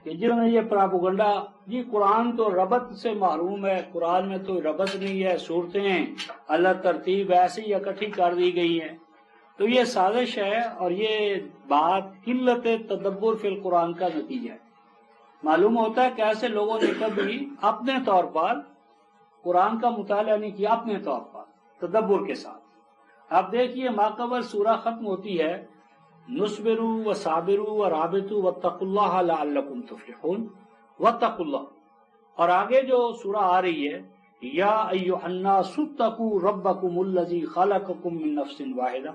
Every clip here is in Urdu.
کہ جنہوں نے یہ پراپوگنڈا، جی قرآن تو ربط سے محروم ہے، قرآن میں تو ربط نہیں ہے، صورتیں اللہ ترتیب ایسے ہی اکٹھی کر دی گئی ہیں، تو یہ سازش ہے اور یہ بات قلت تدبر فی القرآن کا نتیجہ ہے۔ معلوم ہوتا ہے کہ ایسے لوگوں نے کبھی اپنے طور پر قرآن کا مطالعہ نہیں کیا، اپنے طور پر تدبر کے ساتھ۔ اب دیکھیے ماقبل سورہ ختم ہوتی ہے نصبروا وصابروا ورابطوا واتقوا اللہ لعلکم تفلحون، واتقوا اللہ، اور آگے جو سورہ آ رہی ہے یا ایھا الناس اتقوا ربکم الذی خلقکم من نفس واحدہ،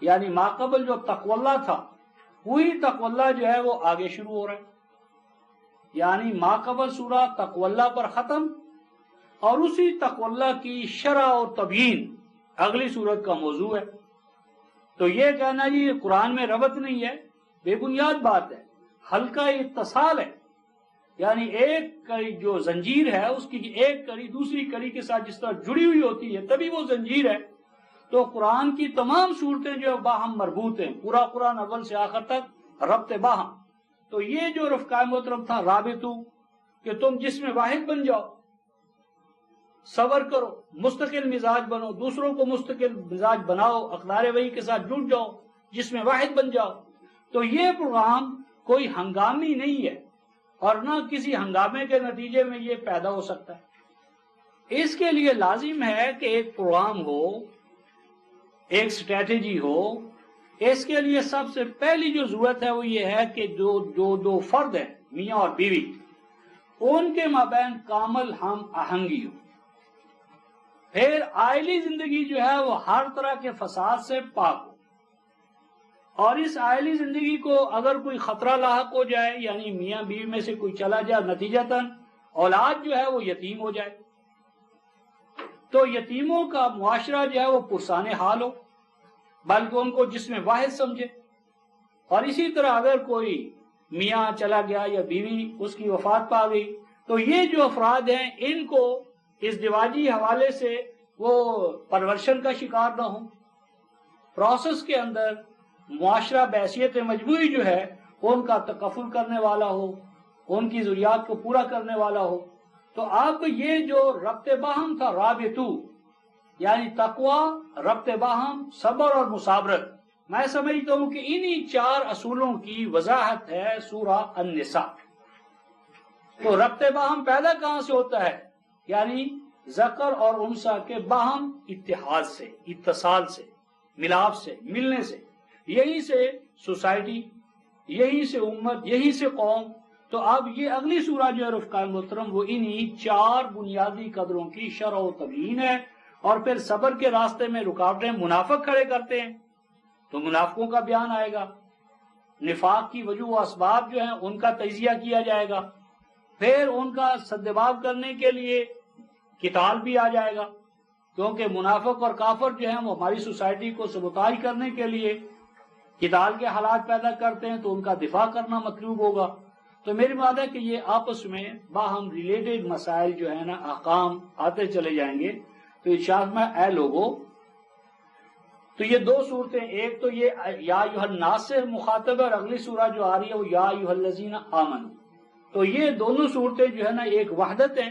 یعنی ماقبل جو تقوی اللہ تھا وہی تقوی اللہ جو ہے وہ آگے شروع ہو رہا ہے، یعنی ماقبل سورہ تقوی اللہ پر ختم، اور اسی تقوی اللہ کی شرح اور تبیین اگلی سورت کا موضوع ہے۔ تو یہ کہنا جی قرآن میں ربط نہیں ہے، بے بنیاد بات ہے، حلقہ اتصال ہے، یعنی ایک کڑی جو زنجیر ہے اس کی ایک کڑی دوسری کڑی کے ساتھ جس طرح جڑی ہوئی ہوتی ہے تبھی وہ زنجیر ہے۔ تو قرآن کی تمام صورتیں جو باہم مربوط ہیں، پورا قرآن اول سے آخر تک ربط باہم۔ تو یہ جو رفقائے محترم تھا رابطو، کہ تم جسم واحد بن جاؤ، صبر کرو، مستقل مزاج بنو، دوسروں کو مستقل مزاج بناؤ، اقدار وحی کے ساتھ جڑ جاؤ، جسم واحد بن جاؤ۔ تو یہ پروگرام کوئی ہنگامی نہیں ہے اور نہ کسی ہنگامے کے نتیجے میں یہ پیدا ہو سکتا ہے۔ اس کے لیے لازم ہے کہ ایک پروگرام ہو، ایک اسٹریٹجی ہو۔ اس کے لیے سب سے پہلی جو ضرورت ہے وہ یہ ہے کہ جو دو فرد ہیں میاں اور بیوی، ان کے مابین کامل ہم آہنگی ہو، پھر آئلی زندگی جو ہے وہ ہر طرح کے فساد سے پاک ہو، اور اس آئلی زندگی کو اگر کوئی خطرہ لاحق ہو جائے، یعنی میاں بیوی میں سے کوئی چلا جائے، نتیجتاً اولاد جو ہے وہ یتیم ہو جائے، تو یتیموں کا معاشرہ جو ہے وہ پرسان حال ہو، بلکہ ان کو جسم واحد سمجھے۔ اور اسی طرح اگر کوئی میاں چلا گیا یا بیوی اس کی وفات پا گئی، تو یہ جو افراد ہیں ان کو اس ازدواجی حوالے سے وہ پرورشن کا شکار نہ ہوں، پروسیس کے اندر معاشرہ بحیثیت مجموعی جو ہے ان کا تکفل کرنے والا ہو، ان کی ضروریات کو پورا کرنے والا ہو۔ تو اب یہ جو ربط باہم تھا رابطو، یعنی تقوی، ربط باہم، صبر اور مصابرت، میں سمجھتا ہوں کہ انہی چار اصولوں کی وضاحت ہے سورہ النساء۔ تو ربط باہم پیدا کہاں سے ہوتا ہے؟ یعنی ذکر اور انثیٰ کے باہم اتحاد سے، اتصال سے، ملاپ سے، ملنے سے، یہی سے سوسائٹی، یہی سے امت، یہی سے قوم۔ تو اب یہ اگلی سورہ جو ہے رفقائے محترم وہ انہی چار بنیادی قدروں کی شرح و تبیین ہے، اور پھر صبر کے راستے میں رکاوٹیں منافق کھڑے کرتے ہیں تو منافقوں کا بیان آئے گا، نفاق کی وجوہ و اسباب جو ہیں ان کا تجزیہ کیا جائے گا، پھر ان کا سدباب کرنے کے لیے قتال بھی آ جائے گا، کیونکہ منافق اور کافر جو ہیں وہ ہماری سوسائٹی کو سبوتاژ کرنے کے لیے قتال کے حالات پیدا کرتے ہیں، تو ان کا دفاع کرنا مطلوب ہوگا۔ تو میری بات ہے کہ یہ آپس میں باہم ریلیٹڈ مسائل جو ہیں نا، احکام آتے چلے جائیں گے۔ تو ارشاد میں اے لوگو، تو یہ دو صورتیں، ایک تو یہ یا ایھا الناس سے مخاطب ہے، اور اگلی سورہ جو آ رہی ہے وہ یا ایھا الذین آمنوا۔ تو یہ دونوں صورتیں جو ہے نا ایک وحدت ہیں،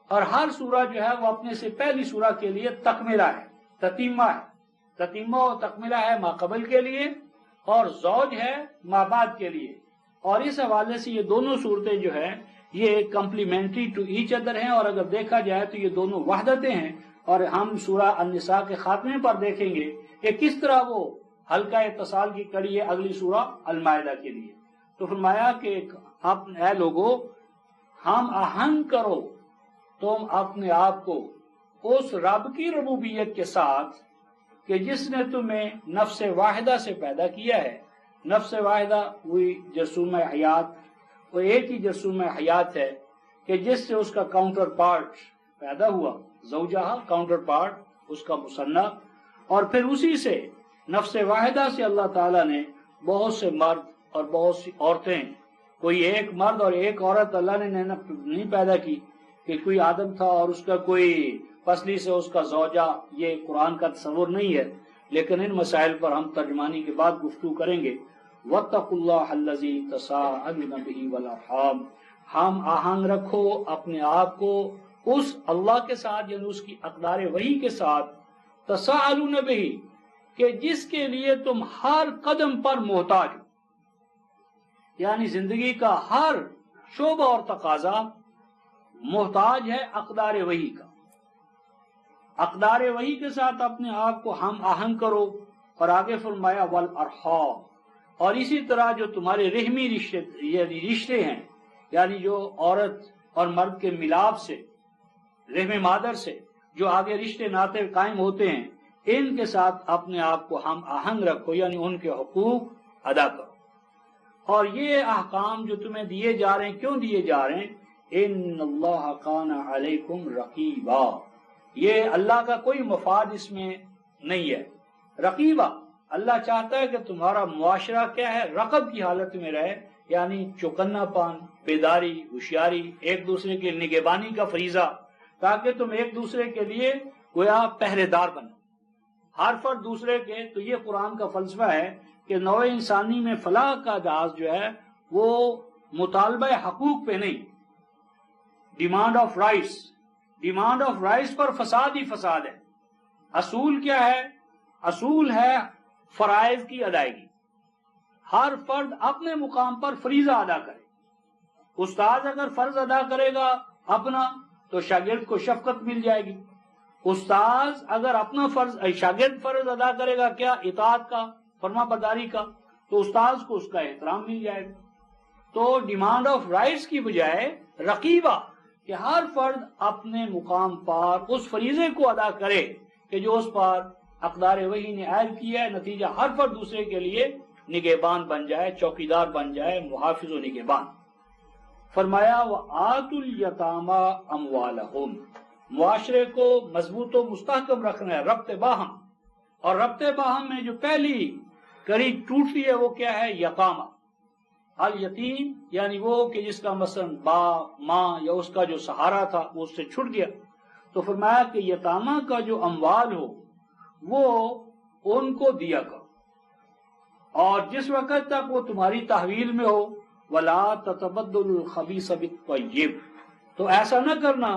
اور ہر سورہ جو ہے وہ اپنے سے پہلی سورہ کے لیے تکملہ ہے، تتیمہ ہے، تتیمہ اور تکملہ ہے ماقبل کے لیے، اور زوج ہے مابعد کے لیے۔ اور اس حوالے سے یہ دونوں صورتیں جو ہیں یہ کمپلیمنٹری ٹو ایچ ادر ہیں، اور اگر دیکھا جائے تو یہ دونوں وحدتیں ہیں۔ اور ہم سورہ النساء کے خاتمے پر دیکھیں گے کہ کس طرح وہ حلقہ اتصال کی کڑی ہے اگلی سورہ المائدہ کے لیے۔ تو فرمایا کہ اے لوگو، ہم آہنگ کرو تم اپنے آپ کو اس رب کی ربوبیت کے ساتھ کہ جس نے تمہیں نفس واحدہ سے پیدا کیا ہے۔ نفس واحدہ وہی جرثومہ حیات، وہ ایک ہی جرثومہ حیات ہے کہ جس سے اس کا کاؤنٹر پارٹ پیدا ہوا، زوجہ کاؤنٹر پارٹ اس کا مثنیٰ، اور پھر اسی سے نفس واحدہ سے اللہ تعالیٰ نے بہت سے مرد اور بہت سی عورتیں، کوئی ایک مرد اور ایک عورت اللہ نے نہیں پیدا کی کہ کوئی آدم تھا اور اس کا کوئی پسلی سے اس کا زوجہ، یہ قرآن کا تصور نہیں ہے، لیکن ان مسائل پر ہم ترجمانی کے بعد گفتگو کریں گے۔ وَاتَّقُوا اللَّهَ الَّذِي تَسَاءَلُونَ بِهِ وَالْأَرْحَامَ، ہم آہنگ رکھو اپنے آپ کو اس اللہ کے ساتھ، یعنی اس کی اقدار وحی کے ساتھ، تَسَاءَلُونَ بِهِ، کہ جس کے لیے تم ہر قدم پر محتاج ہو، یعنی زندگی کا ہر شعبہ اور تقاضا محتاج ہے اقدار وحی کا۔ اقدار وحی کے ساتھ اپنے آپ کو ہم آہنگ کرو، اور آگے فرمایا والارحام، اور اسی طرح جو تمہارے رحمی رشتے ہیں، یعنی جو عورت اور مرد کے ملاپ سے، رحم مادر سے جو آگے رشتے ناطے قائم ہوتے ہیں، ان کے ساتھ اپنے آپ کو ہم آہنگ رکھو، یعنی ان کے حقوق ادا کرو۔ اور یہ احکام جو تمہیں دیے جا رہے ہیں، کیوں دیے جا رہے ہیں؟ ان اللہ کان علیکم رقیبا، یہ اللہ کا کوئی مفاد اس میں نہیں ہے۔ رقیبا، اللہ چاہتا ہے کہ تمہارا معاشرہ کیا ہے؟ رقب کی حالت میں رہے، یعنی چوکنا پان، بیداری، ہوشیاری، ایک دوسرے کی نگہبانی کا فریضہ، تاکہ تم ایک دوسرے کے لیے گویا پہرے دار بنو، ہر فرد دوسرے کے۔ تو یہ قرآن کا فلسفہ ہے کہ نوع انسانی میں فلاح کا جہاز جو ہے وہ مطالبہ حقوق پہ نہیں، demand of rights, demand of rights پر فساد ہی فساد ہے۔ اصول کیا ہے؟ اصول ہے فرائض کی ادائیگی، ہر فرد اپنے مقام پر فریضہ ادا کرے۔ استاد اگر فرض ادا کرے گا اپنا تو شاگرد کو شفقت مل جائے گی، استاد اگر اپنا شاگرد فرض ادا کرے گا کیا؟ اطاعت کا، فرما برداری کا، تو استاد کو اس کا احترام مل جائے گا۔ تو ڈیمانڈ آف رائٹس کی بجائے رقیبہ، کہ ہر فرد اپنے مقام پر اس فریضے کو ادا کرے کہ جو اس پر اقدار وحی نے عائد کیا ہے، نتیجہ ہر فرد دوسرے کے لیے نگہبان بن جائے، چوکیدار بن جائے، محافظ و نگہبان۔ فرمایا وَآتُوا الْيَتَامَى أَمْوَالَهُمْ، معاشرے کو مضبوط و مستحکم رکھنا ہے، ربط باہم، اور ربط باہم میں جو پہلی کڑی ٹوٹتی ہے وہ کیا ہے؟ یتامہ۔ الیتیم یعنی وہ کہ جس کا مثلا باپ، ماں یا اس کا جو سہارا تھا وہ اس سے چھٹ گیا، تو فرمایا کہ یتامہ کا جو اموال ہو وہ ان کو دیا کرو، اور جس وقت تک وہ تمہاری تحویل میں ہو، وَلَا تَتَبَدَّلُوا الْخَبِيثَ بِالطَّيِّبِ، تو ایسا نہ کرنا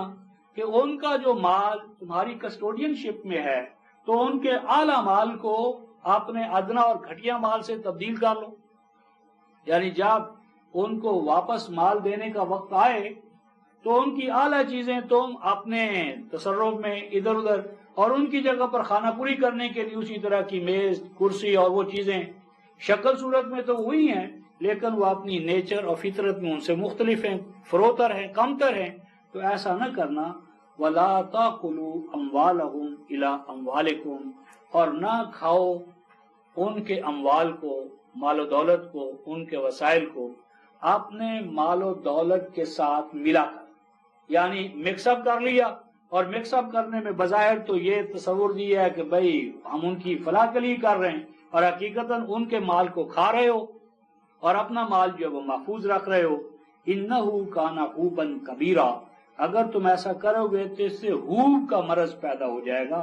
کہ ان کا جو مال تمہاری کسٹوڈین شپ میں ہے تو ان کے اعلیٰ مال کو اپنے ادنا اور گھٹیا مال سے تبدیل کر لو، یعنی جب ان کو واپس مال دینے کا وقت آئے تو ان کی اعلیٰ چیزیں تم اپنے تصرف میں ادھر ادھر، اور ان کی جگہ پر خانہ پوری کرنے کے لیے اسی طرح کی میز، کرسی اور وہ چیزیں شکل صورت میں تو وہی ہیں لیکن وہ اپنی نیچر اور فطرت میں ان سے مختلف ہیں، فروتر ہیں، کمتر ہیں، تو ایسا نہ کرنا۔ وَلَا تَأْكُلُوا أَمْوَالَهُمْ إِلَىٰ أَمْوَالِكُمْ، اور نہ کھاؤ ان کے اموال کو، مال و دولت کو، ان کے وسائل کو اپنے مال و دولت کے ساتھ ملا کر، یعنی مکس اپ کر لیا، اور مکس اپ کرنے میں بظاہر تو یہ تصور دیا ہے کہ بھئی ہم ان کی فلاح کے لیے کر رہے ہیں، اور حقیقتاً ان کے مال کو کھا رہے ہو اور اپنا مال جو ہے وہ محفوظ رکھ رہے ہو۔ إِنَّهُ كَانَ حُوبًا كَبِيرًا، اگر تم ایسا کرو گے تو اس سے حوب کا مرض پیدا ہو جائے گا۔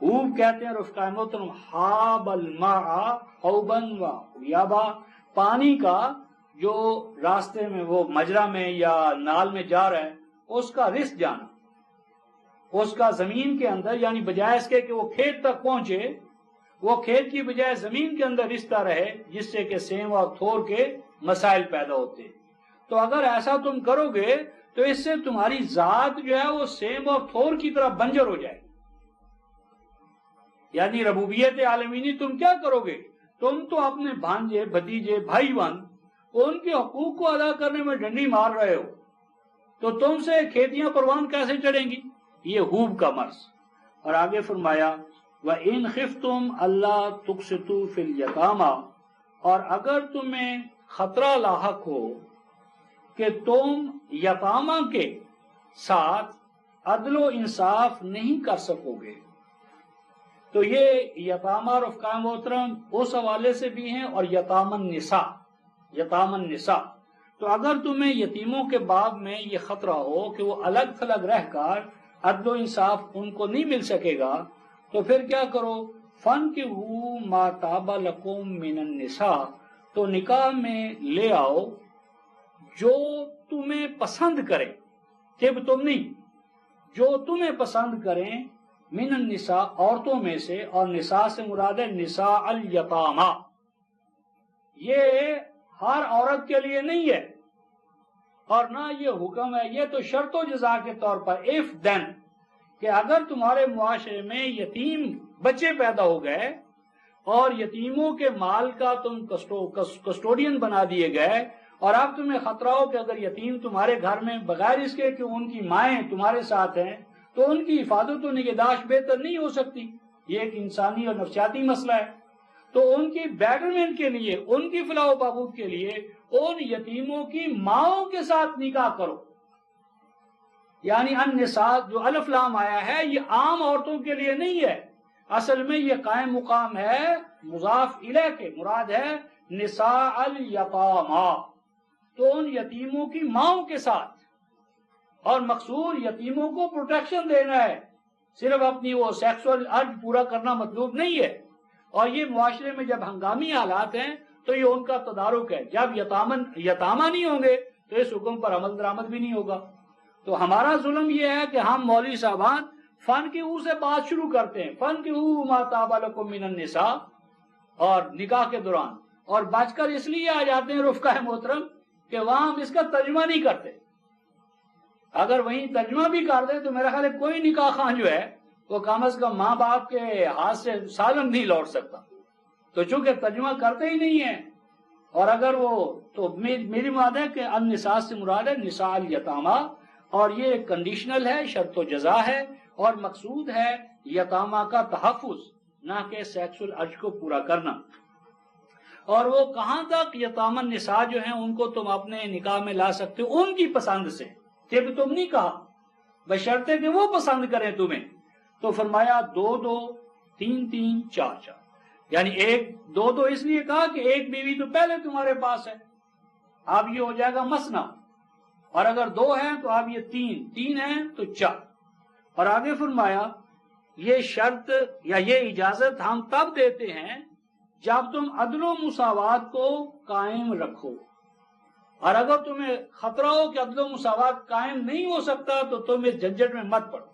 حوب کہتے ہیں رفقائے محترم حاب الماء حوبا وحیابا، پانی کا جو راستے میں وہ مجرا میں یا نال میں جا رہا ہے اس کا رس جانا، اس کا زمین کے اندر، یعنی بجائے اس کے کہ وہ کھیت تک پہنچے، وہ کھیت کی بجائے زمین کے اندر رستا رہے، جس سے کہ سیم اور تھور کے مسائل پیدا ہوتے۔ تو اگر ایسا تم کرو گے تو اس سے تمہاری ذات جو ہے وہ سیم اور تھور کی طرح بنجر ہو جائے، یعنی ربوبیت عالمینی تم کیا کرو گے؟ تم تو اپنے بھانجے، بھتیجے، بھائی بہن، ان کے حقوق کو ادا کرنے میں ڈنڈی مار رہے ہو، تو تم سے کھیتیاں پروان کیسے چڑھیں گی؟ یہ حوب کا مرض۔ اور آگے فرمایا وَإِنْ خِفْتُمْ أَلَّا تُقْسِطُوا فِي الْيَتَامَى، اور اگر تمہیں خطرہ لاحق ہو کہ تم یتامہ کے ساتھ عدل و انصاف نہیں کر سکو گے، تو یہ یتامہ رفقاء محترم اس حوالے سے بھی ہیں، اور یتام النساء، یتام النساء، تو اگر تمہیں یتیموں کے باب میں یہ خطرہ ہو کہ وہ الگ تھلگ رہ کر عدل و انصاف ان کو نہیں مل سکے گا، تو پھر کیا کرو؟ فَانْكِحُوا مَا طَابَ لَكُم مِّنَ النِّسَاءِ، تو نکاح میں لے آؤ جو تمہیں پسند کرے، تب تم نہیں، جو تمہیں پسند کریں، من النساء عورتوں میں سے، اور نساء سے مراد ہے نساء الیتامہ، یہ ہر عورت کے لیے نہیں ہے اور نہ یہ حکم ہے، یہ تو شرط و جزا کے طور پر، if then، کہ اگر تمہارے معاشرے میں یتیم بچے پیدا ہو گئے اور یتیموں کے مال کا تم کسٹوڈین بنا دیے گئے، اور اب تمہیں خطرہ ہو کہ اگر یتیم تمہارے گھر میں بغیر اس کے کہ ان کی مائیں تمہارے ساتھ ہیں تو ان کی حفاظت و نگہداشت بہتر نہیں ہو سکتی، یہ ایک انسانی اور نفسیاتی مسئلہ ہے، تو ان کی بیٹرمنٹ کے لیے، ان کی فلاح و بہبود کے لیے ان یتیموں کی ماؤں کے ساتھ نکاح کرو۔ یعنی النساء جو الف لام آیا ہے یہ عام عورتوں کے لیے نہیں ہے، اصل میں یہ قائم مقام ہے مضاف الیہ کے، مراد ہے نساء الیتامہ، تو ان یتیموں کی ماؤں کے ساتھ، اور مقصود یتیموں کو پروٹیکشن دینا ہے، صرف اپنی وہ سیکسول ارج پورا کرنا مطلوب نہیں ہے۔ اور یہ معاشرے میں جب ہنگامی حالات ہیں تو یہ ان کا تدارک ہے، جب یتامہ نہیں ہوں گے تو اس حکم پر عمل درآمد بھی نہیں ہوگا۔ تو ہمارا ظلم یہ ہے کہ ہم مولوی صاحبان فن کی سے بات شروع کرتے ہیں، فن کی ما طاب لکم من النساء، اور نکاح کے دوران، اور بچ کر اس لیے آ جاتے ہیں رفقا محترم کہ وہاں ہم اس کا ترجمہ نہیں کرتے۔ اگر وہیں ترجمہ بھی کر دیں تو میرا خیال ہے کوئی نکاح خواہ جو ہے وہ کم از کم ماں باپ کے ہاتھ سے سالم نہیں لوٹ سکتا، تو چونکہ ترجمہ کرتے ہی نہیں ہیں، اور اگر وہ تو میری مراد ہے کہ النساء سے مراد ہے نساء الیتامہ، اور یہ ایک کنڈیشنل ہے، شرط و جزا ہے، اور مقصود ہے یتامہ کا تحفظ، نہ کہ سیکسول ارج کو پورا کرنا۔ اور وہ کہاں تک یتامى النساء جو ہیں ان کو تم اپنے نکاح میں لا سکتے ہو ان کی پسند سے، جب تم نہیں کہا، بشرطے کہ وہ پسند کریں تمہیں۔ تو فرمایا 2-2 3-3 4-4، یعنی 1-2 اس لیے کہا کہ ایک بیوی تو پہلے تمہارے پاس ہے، اب یہ ہو جائے گا مسنا، اور اگر 2 ہیں تو اب یہ 3 ہیں تو 4۔ اور آگے فرمایا یہ شرط یا یہ اجازت ہم تب دیتے ہیں جب تم عدل و مساوات کو قائم رکھو، اور اگر تمہیں خطرہ ہو کہ عدل و مساوات قائم نہیں ہو سکتا تو تم اس جھنجٹ میں مت پڑو۔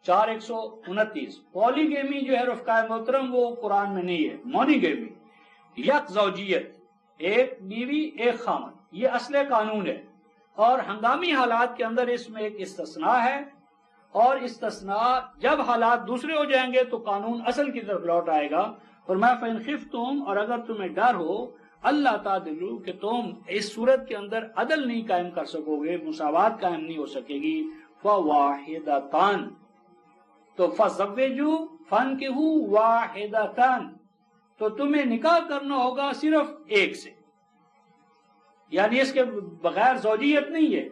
4:129 پولی گیمی جو ہے رفقا محترم وہ قرآن میں نہیں ہے، مونی گیمی، یک زوجیت، ایک بیوی ایک خامن، یہ اصل قانون ہے، اور ہنگامی حالات کے اندر اس میں ایک استثناء ہے، اور استثناء جب حالات دوسرے ہو جائیں گے تو قانون اصل کی طرف لوٹ آئے گا۔ فرمایا فَإِنْ خِفْتُمْ، اور اگر تمہیں ڈر ہو اللہ تعدلوا کہ تم اس صورت کے اندر عدل نہیں قائم کر سکو گے، مساوات قائم نہیں ہو سکے گی، فَوَاحِدَةً، تو فَزَوِّجُوا فَانكِحُوا وَاحِدَةً، تو تمہیں نکاح کرنا ہوگا صرف ایک سے، یعنی اس کے بغیر زوجیت نہیں ہے،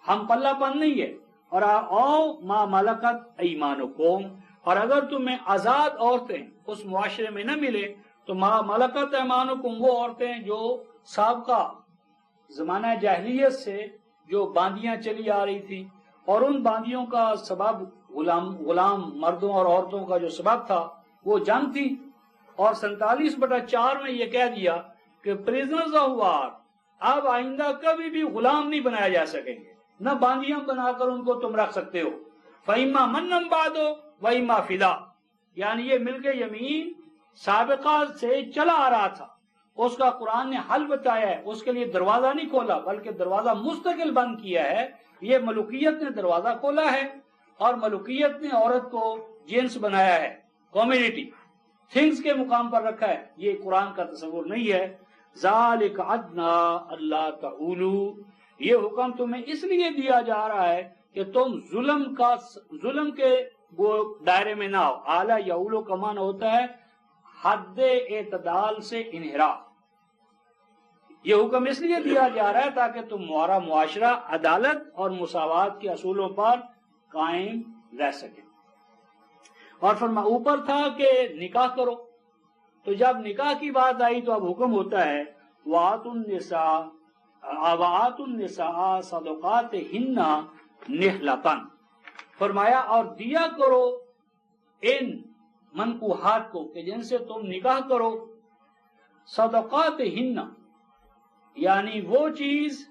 ہم پلہ پن نہیں ہے، اور او ما ملکت ایمانکم، اور اگر تمہیں آزاد عورتیں اس معاشرے میں نہ ملے تو ما ملکت ایمانکم، وہ عورتیں جو سابقہ زمانہ جاہلیت سے جو باندیاں چلی آ رہی تھی، اور ان باندیوں کا سبب غلام مردوں اور عورتوں کا جو سبب تھا وہ جنگ تھی، اور 47/4 میں یہ کہہ دیا کہ پریزنرز آف وار اب آئندہ کبھی بھی غلام نہیں بنایا جا سکیں گے، نہ باندیاں بنا کر ان کو تم رکھ سکتے ہو۔ فَإِمَّا مَنًّا بَعْدُ وَإِمَّا فِدَاءً، یعنی یہ ملک یمین سابقہ سے چلا آ رہا تھا، اس کا قرآن نے حل بتایا ہے، اس کے لیے دروازہ نہیں کھولا بلکہ دروازہ مستقل بند کیا ہے۔ یہ ملوکیت نے دروازہ کھولا ہے، اور ملوکیت نے عورت کو جنس بنایا ہے، کمیونٹی تھنگز کے مقام پر رکھا ہے، یہ قرآن کا تصور نہیں ہے۔ ذالک ادنی اللہ تعولوا، یہ حکم تمہیں اس لیے دیا جا رہا ہے کہ تم ظلم کے وہ دائرے میں نہ ہو۔ اعلیٰ یعولو کا معنی ہوتا ہے حد اعتدال سے انحراف، یہ حکم اس لیے دیا جا رہا ہے تاکہ تمہارا معاشرہ عدالت اور مساوات کے اصولوں پر قائم رہ سکے۔ اور فرما اوپر تھا کہ نکاح کرو، تو جب نکاح کی بات آئی تو اب حکم ہوتا ہے وَآتُوا النِّسَاءَ صَدُقَاتِهِنَّ نِحْلَةً، فرمایا اور دیا کرو ان منکوحات کو کہ جن سے تم نکاح کرو، صدقاتہن، یعنی وہ چیز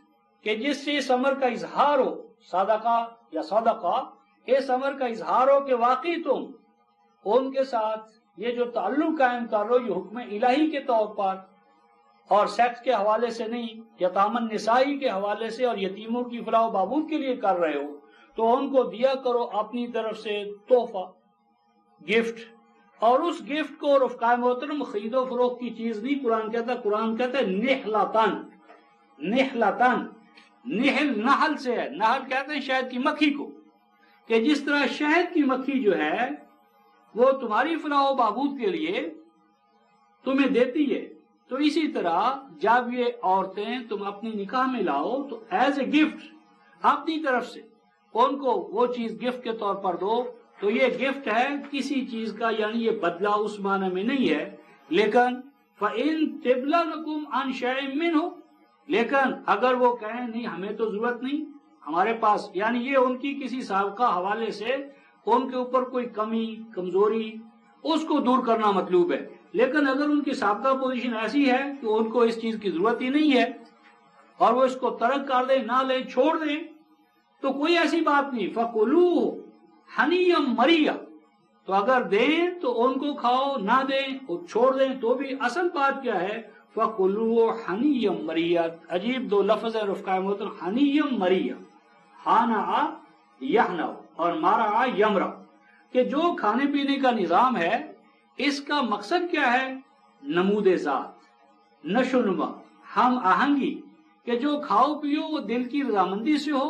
کہ جس سے اس امر کا اظہار ہو، صدقہ یا صدقہ، اس امر کا اظہار ہو کہ واقعی تم ان کے ساتھ یہ جو تعلق قائم کر رہے ہو یہ حکم الہی کے طور پر اور سیکس کے حوالے سے نہیں، یتامى النساء کے حوالے سے اور یتیموں کی فلاح و بہبود کے لیے کر رہے ہو، تو ان کو دیا کرو اپنی طرف سے تحفہ، گفٹ. اور اس گفٹ کو رفقائے محترم خرید و فروخت کی چیز نہیں، قرآن کہتا ہے نحلتن. نحلتن، نحل نحل سے ہے، نحل کہتے ہیں شہد کی مکھی کو، کہ جس طرح شہد کی مکھی جو ہے وہ تمہاری فلاح و بہبود کے لیے تمہیں دیتی ہے، تو اسی طرح جب یہ عورتیں تم اپنی نکاح میں لاؤ تو ایز اے گفٹ اپنی طرف سے ان کو وہ چیز گفٹ کے طور پر دو. تو یہ گفٹ ہے کسی چیز کا، یعنی یہ بدلہ اس معنی میں نہیں ہے. لیکن فَإِن تِبْلَ لَكُمْ عَنْ شَيْءٍ مِّنْهُ، لیکن اگر وہ کہیں نہیں ہمیں تو ضرورت نہیں ہمارے پاس، یعنی یہ ان کی کسی سابقہ حوالے سے ان کے اوپر کوئی کمی کمزوری اس کو دور کرنا مطلوب ہے. لیکن اگر ان کی سابقہ پوزیشن ایسی ہے کہ ان کو اس چیز کی ضرورت ہی نہیں ہے اور وہ اس کو ترک کر دیں، نہ لیں، چھوڑ دیں، تو کوئی ایسی بات نہیں. فَقُلُوهُ حَنِيًّا مَرِيًّا، تو اگر دیں تو ان کو کھاؤ، نہ دیں اور چھوڑ دیں تو بھی. اصل بات کیا ہے؟ فَقُلُوهُ حَنِيًّا مَرِيًّا. عجیب دو لفظ ہے رفقائے محترم، حَنِيًّا مَرِيًّا، حَانَعَ یحنع اور مَرَعَ یمرع، کہ جو کھانے پینے کا نظام ہے اس کا مقصد کیا ہے؟ نمود ذات، نشو و نما، ہم آہنگی، کہ جو کھاؤ پیو وہ دل کی رضامندی سے ہو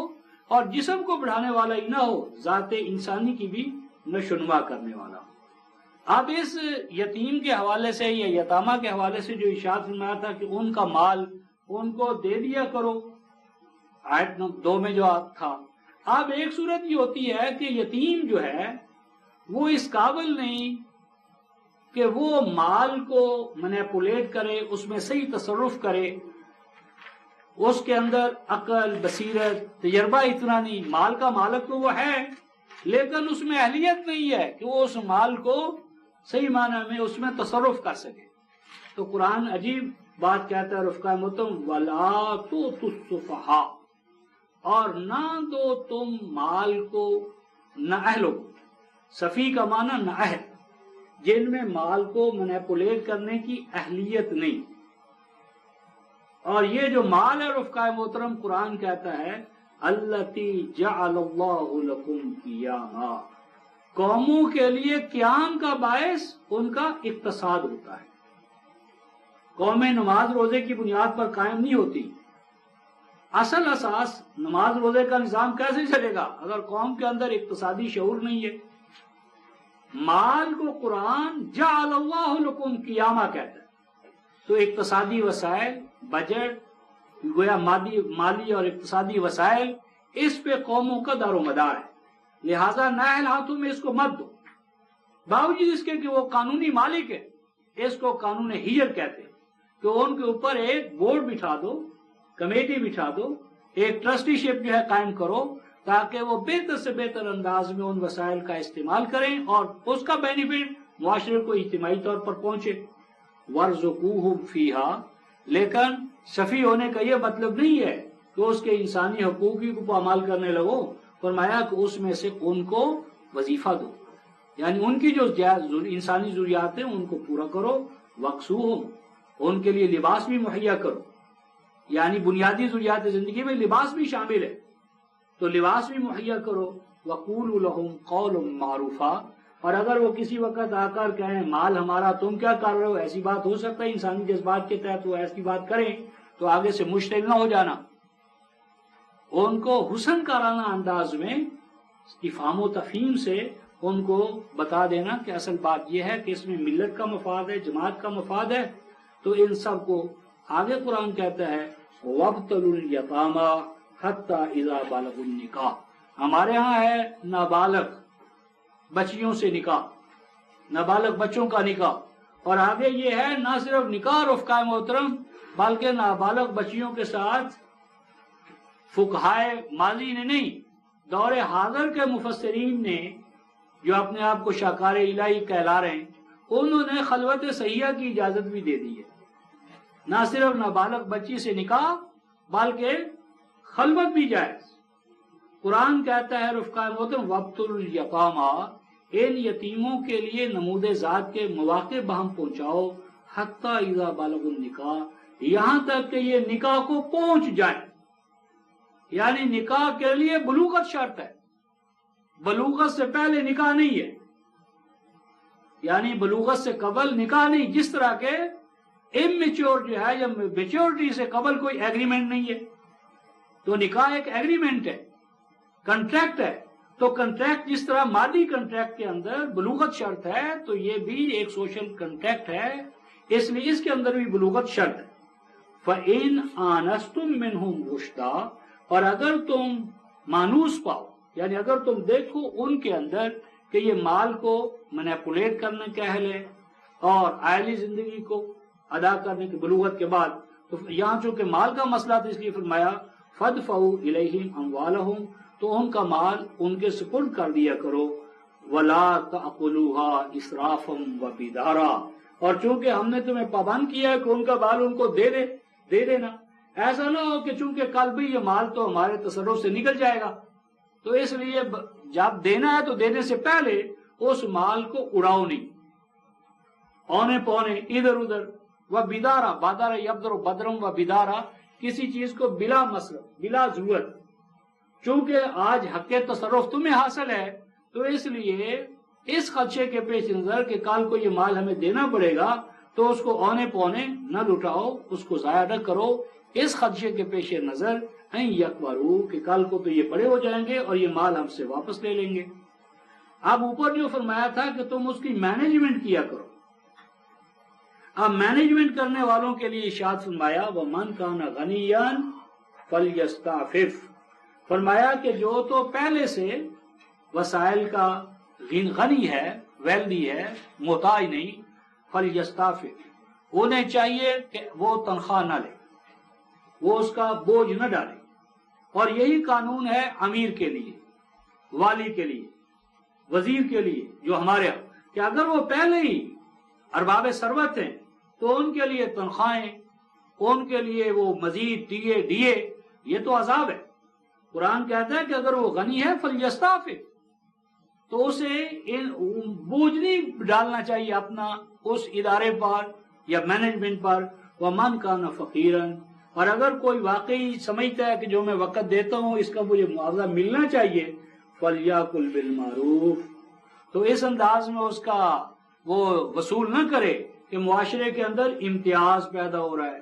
اور جسم کو بڑھانے والا ہی نہ ہو، ذات انسانی کی بھی نشو و نما کرنے والا ہو. اب اس یتیم کے حوالے سے یا یتامہ کے حوالے سے جو ارشاد فرمایا تھا کہ ان کا مال ان کو دے دیا کرو، آیت 2 میں جو تھا. اب ایک صورت یہ ہوتی ہے کہ یتیم جو ہے وہ اس قابل نہیں کہ وہ مال کو مینیپولیٹ کرے، اس میں صحیح تصرف کرے، اس کے اندر عقل، بصیرت، تجربہ اتنا نہیں. مال کا مالک تو وہ ہے لیکن اس میں اہلیت نہیں ہے کہ وہ اس مال کو صحیح معنی میں اس میں تصرف کر سکے. تو قرآن عجیب بات کہتا ہے رفقائے محترم، وَلَا تُؤْتُوا السُّفَهَاءَ، اور نہ دو تم مال کو نااہلوں کو. صفی کا معنی نااہل، جن میں مال کو مینیپولیٹ کرنے کی اہلیت نہیں. اور یہ جو مال ہے رفقائے محترم، قرآن کہتا ہے الَّتِي جَعَلَ اللَّهُ لَكُمْ قِيَامًا، قوموں کے لیے قیام کا باعث ان کا اقتصاد ہوتا ہے. قومیں نماز روزے کی بنیاد پر قائم نہیں ہوتی. اصل اساس نماز روزے کا نظام کیسے چلے گا اگر قوم کے اندر اقتصادی شعور نہیں ہے؟ مال کو قرآن جعل اللہ لکم قیامہ کہتا ہے. تو اقتصادی وسائل، بجٹ، گویا مالی اور اقتصادی وسائل، اس پہ قوموں کا دار و مدار ہے. لہذا نااہل ہاتھوں میں اس کو مت دو، باوجود اس کے کہ وہ قانونی مالک ہے. اس کو قانون ہجر کہتے ہیں کہ ان کے اوپر ایک بورڈ بٹھا دو، کمیٹی بٹھا دو، ایک ٹرسٹی شپ جو ہے قائم کرو تاکہ وہ بہتر سے بہتر انداز میں ان وسائل کا استعمال کریں اور اس کا بینیفٹ معاشرے کو اجتماعی طور پر پہنچے. وَارْزُقُوهُمْ فِيهَا، لیکن شفیع ہونے کا یہ مطلب نہیں ہے کہ اس کے انسانی حقوق کو پامال کرنے لگو. فرمایا کہ اس میں سے ان کو وظیفہ دو، یعنی ان کی جو انسانی ضروریات ہیں ان کو پورا کرو. وَاكْسُوهُمْ، ان کے لیے لباس بھی مہیا کرو، یعنی بنیادی ضروریات زندگی میں لباس بھی شامل ہے تو لباس بھی مہیا کرو. وَقُولُوا لَهُمْ قَوْلًا مَّعْرُوفًا، اور اگر وہ کسی وقت آ کر کہیں مال ہمارا تم کیا کر رہے ہو، ایسی بات ہو سکتا ہے انسانی جذبات کے تحت وہ ایسی بات کریں تو آگے سے مشتعل نہ ہو جانا. ان کو حسن کارانہ انداز میں افہام و تفہیم سے ان کو بتا دینا کہ اصل بات یہ ہے کہ اس میں ملت کا مفاد ہے، جماعت کا مفاد ہے. تو ان سب کو آگے قرآن کہتا ہے وَابْتَلُوا الْيَتَامَى حَتَّى إِذَا بَلَغُوا النِّكَاحَ، ہمارے ہاں ہے نابالغ بچیوں سے نکاح، نابالغ بچوں کا نکاح. اور آگے یہ ہے نہ صرف نکاح رفقائے محترم بلکہ نابالغ بچیوں کے ساتھ فقہائے ماضی نے نہیں، دور حاضر کے مفسرین نے جو اپنے آپ کو شاکار الہی کہلا رہے ہیں انہوں نے خلوت صحیحہ کی اجازت بھی دے دی ہے. نہ صرف نابالغ بچی سے نکاح بلکہ خلوت بھی جائز۔ قرآن کہتا ہے رفقا محترم وابتلوا الیتامی، ان یتیموں کے لیے نمود ذات کے مواقع بہم پہنچاؤ، حتی اذا بالغوا النکاح، یہاں تک کہ یہ نکاح کو پہنچ جائے، یعنی نکاح کے لیے بلوغت شرط ہے، بلوغت سے پہلے نکاح نہیں ہے، یعنی بلوغت سے قبل نکاح نہیں، جس طرح کے اممیچور جو ہے یا میچورٹی سے قبل کوئی ایگریمنٹ نہیں ہے، تو نکاح ایک ایگریمنٹ ہے، کنٹریکٹ ہے، تو کنٹریکٹ جس طرح مادی کنٹریکٹ کے اندر بلوغت شرط ہے تو یہ بھی ایک سوشل کنٹریکٹ ہے، اس لیے اس کے اندر بھی بلوغت شرط ہے۔ فَإِنْ آنَسْتُم مِّنْهُمْ رُشْدًا، اور اگر تم مانوس پاؤ، یعنی اگر تم دیکھو ان کے اندر کہ یہ مال کو مینیپولیٹ کرنے کے اہل ہے اور عائلی زندگی کو ادا کرنے کی بلوغت کے بعد، تو یہاں چونکہ مال کا مسئلہ تھا اس لیے فرمایا فَادْفَعُوا إِلَيْهِمْ أَمْوَالَهُمْ، تو ان کا مال ان کے سپرد کر دیا کرو، وَلَا تَأْكُلُوهَا إِسْرَافًا وَبِدَارًا، اور چونکہ ہم نے تمہیں پابند کیا ہے کہ ان کا مال ان کو دے دینا، ایسا نہ ہو کہ چونکہ کل بھی یہ مال تو ہمارے تصرف سے نکل جائے گا، تو اس لیے جب دینا ہے تو دینے سے پہلے اس مال کو اڑاؤ نہیں، اونے پونے ادھر ادھر۔ وَبِدَارًا، بادارا یبدر بدرم و بدارا، کسی چیز کو بلا مصرف بلا ضرورت، چونکہ آج حق تصرف تمہیں حاصل ہے تو اس لیے اس خدشے کے پیش نظر کہ کل کو یہ مال ہمیں دینا پڑے گا تو اس کو اونے پونے نہ لٹاؤ، اس کو ضائع نہ کرو، اس خدشے کے پیش نظر ان یکبروا، کہ کل کو تو یہ بڑے ہو جائیں گے اور یہ مال ہم سے واپس لے لیں گے۔ اب اوپر جو فرمایا تھا کہ تم اس کی مینجمنٹ کیا کرو، اب مینجمنٹ کرنے والوں کے لیے ارشاد فرمایا وَمَنْ كَانَ غَنِيًّا فَلْيَسْتَعْفِفْ، فرمایا کہ جو تو پہلے سے وسائل کا غنی ہے، ویلدی ہے، محتاج نہیں، فَلْيَسْتَعْفِفْ، انہیں چاہیے کہ وہ تنخواہ نہ لے، وہ اس کا بوجھ نہ ڈالے، اور یہی قانون ہے امیر کے لیے، والی کے لیے، وزیر کے لیے، جو ہمارے کہ اگر وہ پہلے ہی ارباب ثروت ہیں تو ان کے لیے تنخواہیں، ان کے لیے وہ مزید ڈیے، یہ تو عذاب ہے۔ قرآن کہتا ہے کہ اگر وہ غنی ہے فَلْيَسْتَعْفِفْ، تو اسے بوجھ نہیں ڈالنا چاہیے اپنا اس ادارے پر یا مینجمنٹ پر۔ وَمَنْ كَانَ فَقِيرًا، اور اگر کوئی واقعی سمجھتا ہے کہ جو میں وقت دیتا ہوں اس کا مجھے معاوضہ ملنا چاہیے، فَلْيَأْكُلْ بِالْمَعْرُوفِ، تو اس انداز میں اس کا وہ وصول نہ کرے کہ معاشرے کے اندر امتیاز پیدا ہو رہا ہے،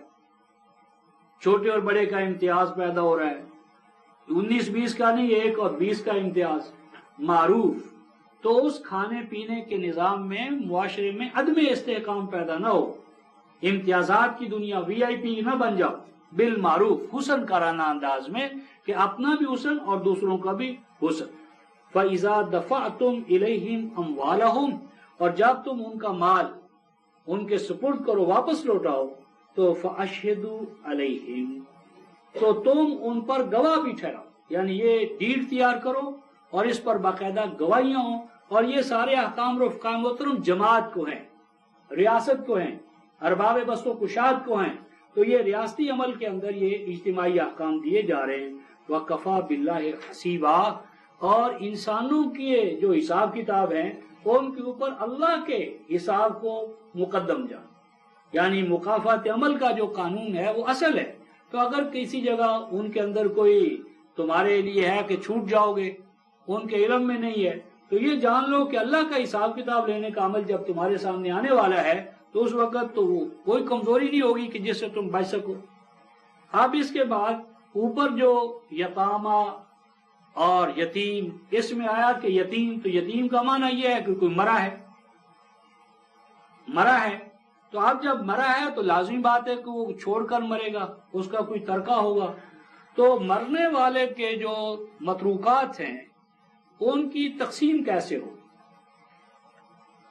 چھوٹے اور بڑے کا امتیاز پیدا ہو رہا ہے، 19-20 کا نہیں، 1 اور 20 کا امتیاز، معروف، تو اس کھانے پینے کے نظام میں معاشرے میں عدم استحکام پیدا نہ ہو، امتیازات کی دنیا VIP نہ بن جاؤ، بالمعروف، حسن کارانہ انداز میں کہ اپنا بھی حسن اور دوسروں کا بھی حسن۔ فَإِذَا دَفَعْتُمْ إِلَيْهِمْ أَمْوَالَهُمْ، اور جب تم ان کا مال ان کے سپرد کرو، واپس لوٹاؤ، تو فَأَشْهِدُوا عَلَيْهِمْ، تو تم ان پر گواہ بھی ٹھہراؤ، یعنی یہ ڈیڈ تیار کرو اور اس پر باقاعدہ گواہیاں ہوں، اور یہ سارے احکام رفقا محترم جماعت کو ہیں، ریاست کو ہیں، ارباب بست و کشاد کو ہیں، تو یہ ریاستی عمل کے اندر یہ اجتماعی احکام دیے جا رہے ہیں۔ وَكَفَى بِاللَّهِ حَسِيبًا، اور انسانوں کے جو حساب کتاب ہیں ان کے اوپر اللہ کے حساب کو مقدم جان، یعنی مکافات عمل کا جو قانون ہے وہ اصل ہے، تو اگر کسی جگہ ان کے اندر کوئی تمہارے لیے ہے کہ چھوٹ جاؤ گے، ان کے علم میں نہیں ہے، تو یہ جان لو کہ اللہ کا حساب کتاب لینے کا عمل جب تمہارے سامنے آنے والا ہے تو اس وقت تو وہ کوئی کمزوری نہیں ہوگی کہ جس سے تم بچ سکو۔ اب اس کے بعد اوپر جو یتامہ اور یتیم اس میں آیا کہ یتیم، تو یتیم کا معنی یہ ہے کہ کوئی مرا ہے، تو اب جب مرا ہے تو لازمی بات ہے کہ وہ چھوڑ کر مرے گا، اس کا کوئی ترکہ ہوگا، تو مرنے والے کے جو متروکات ہیں ان کی تقسیم کیسے ہو،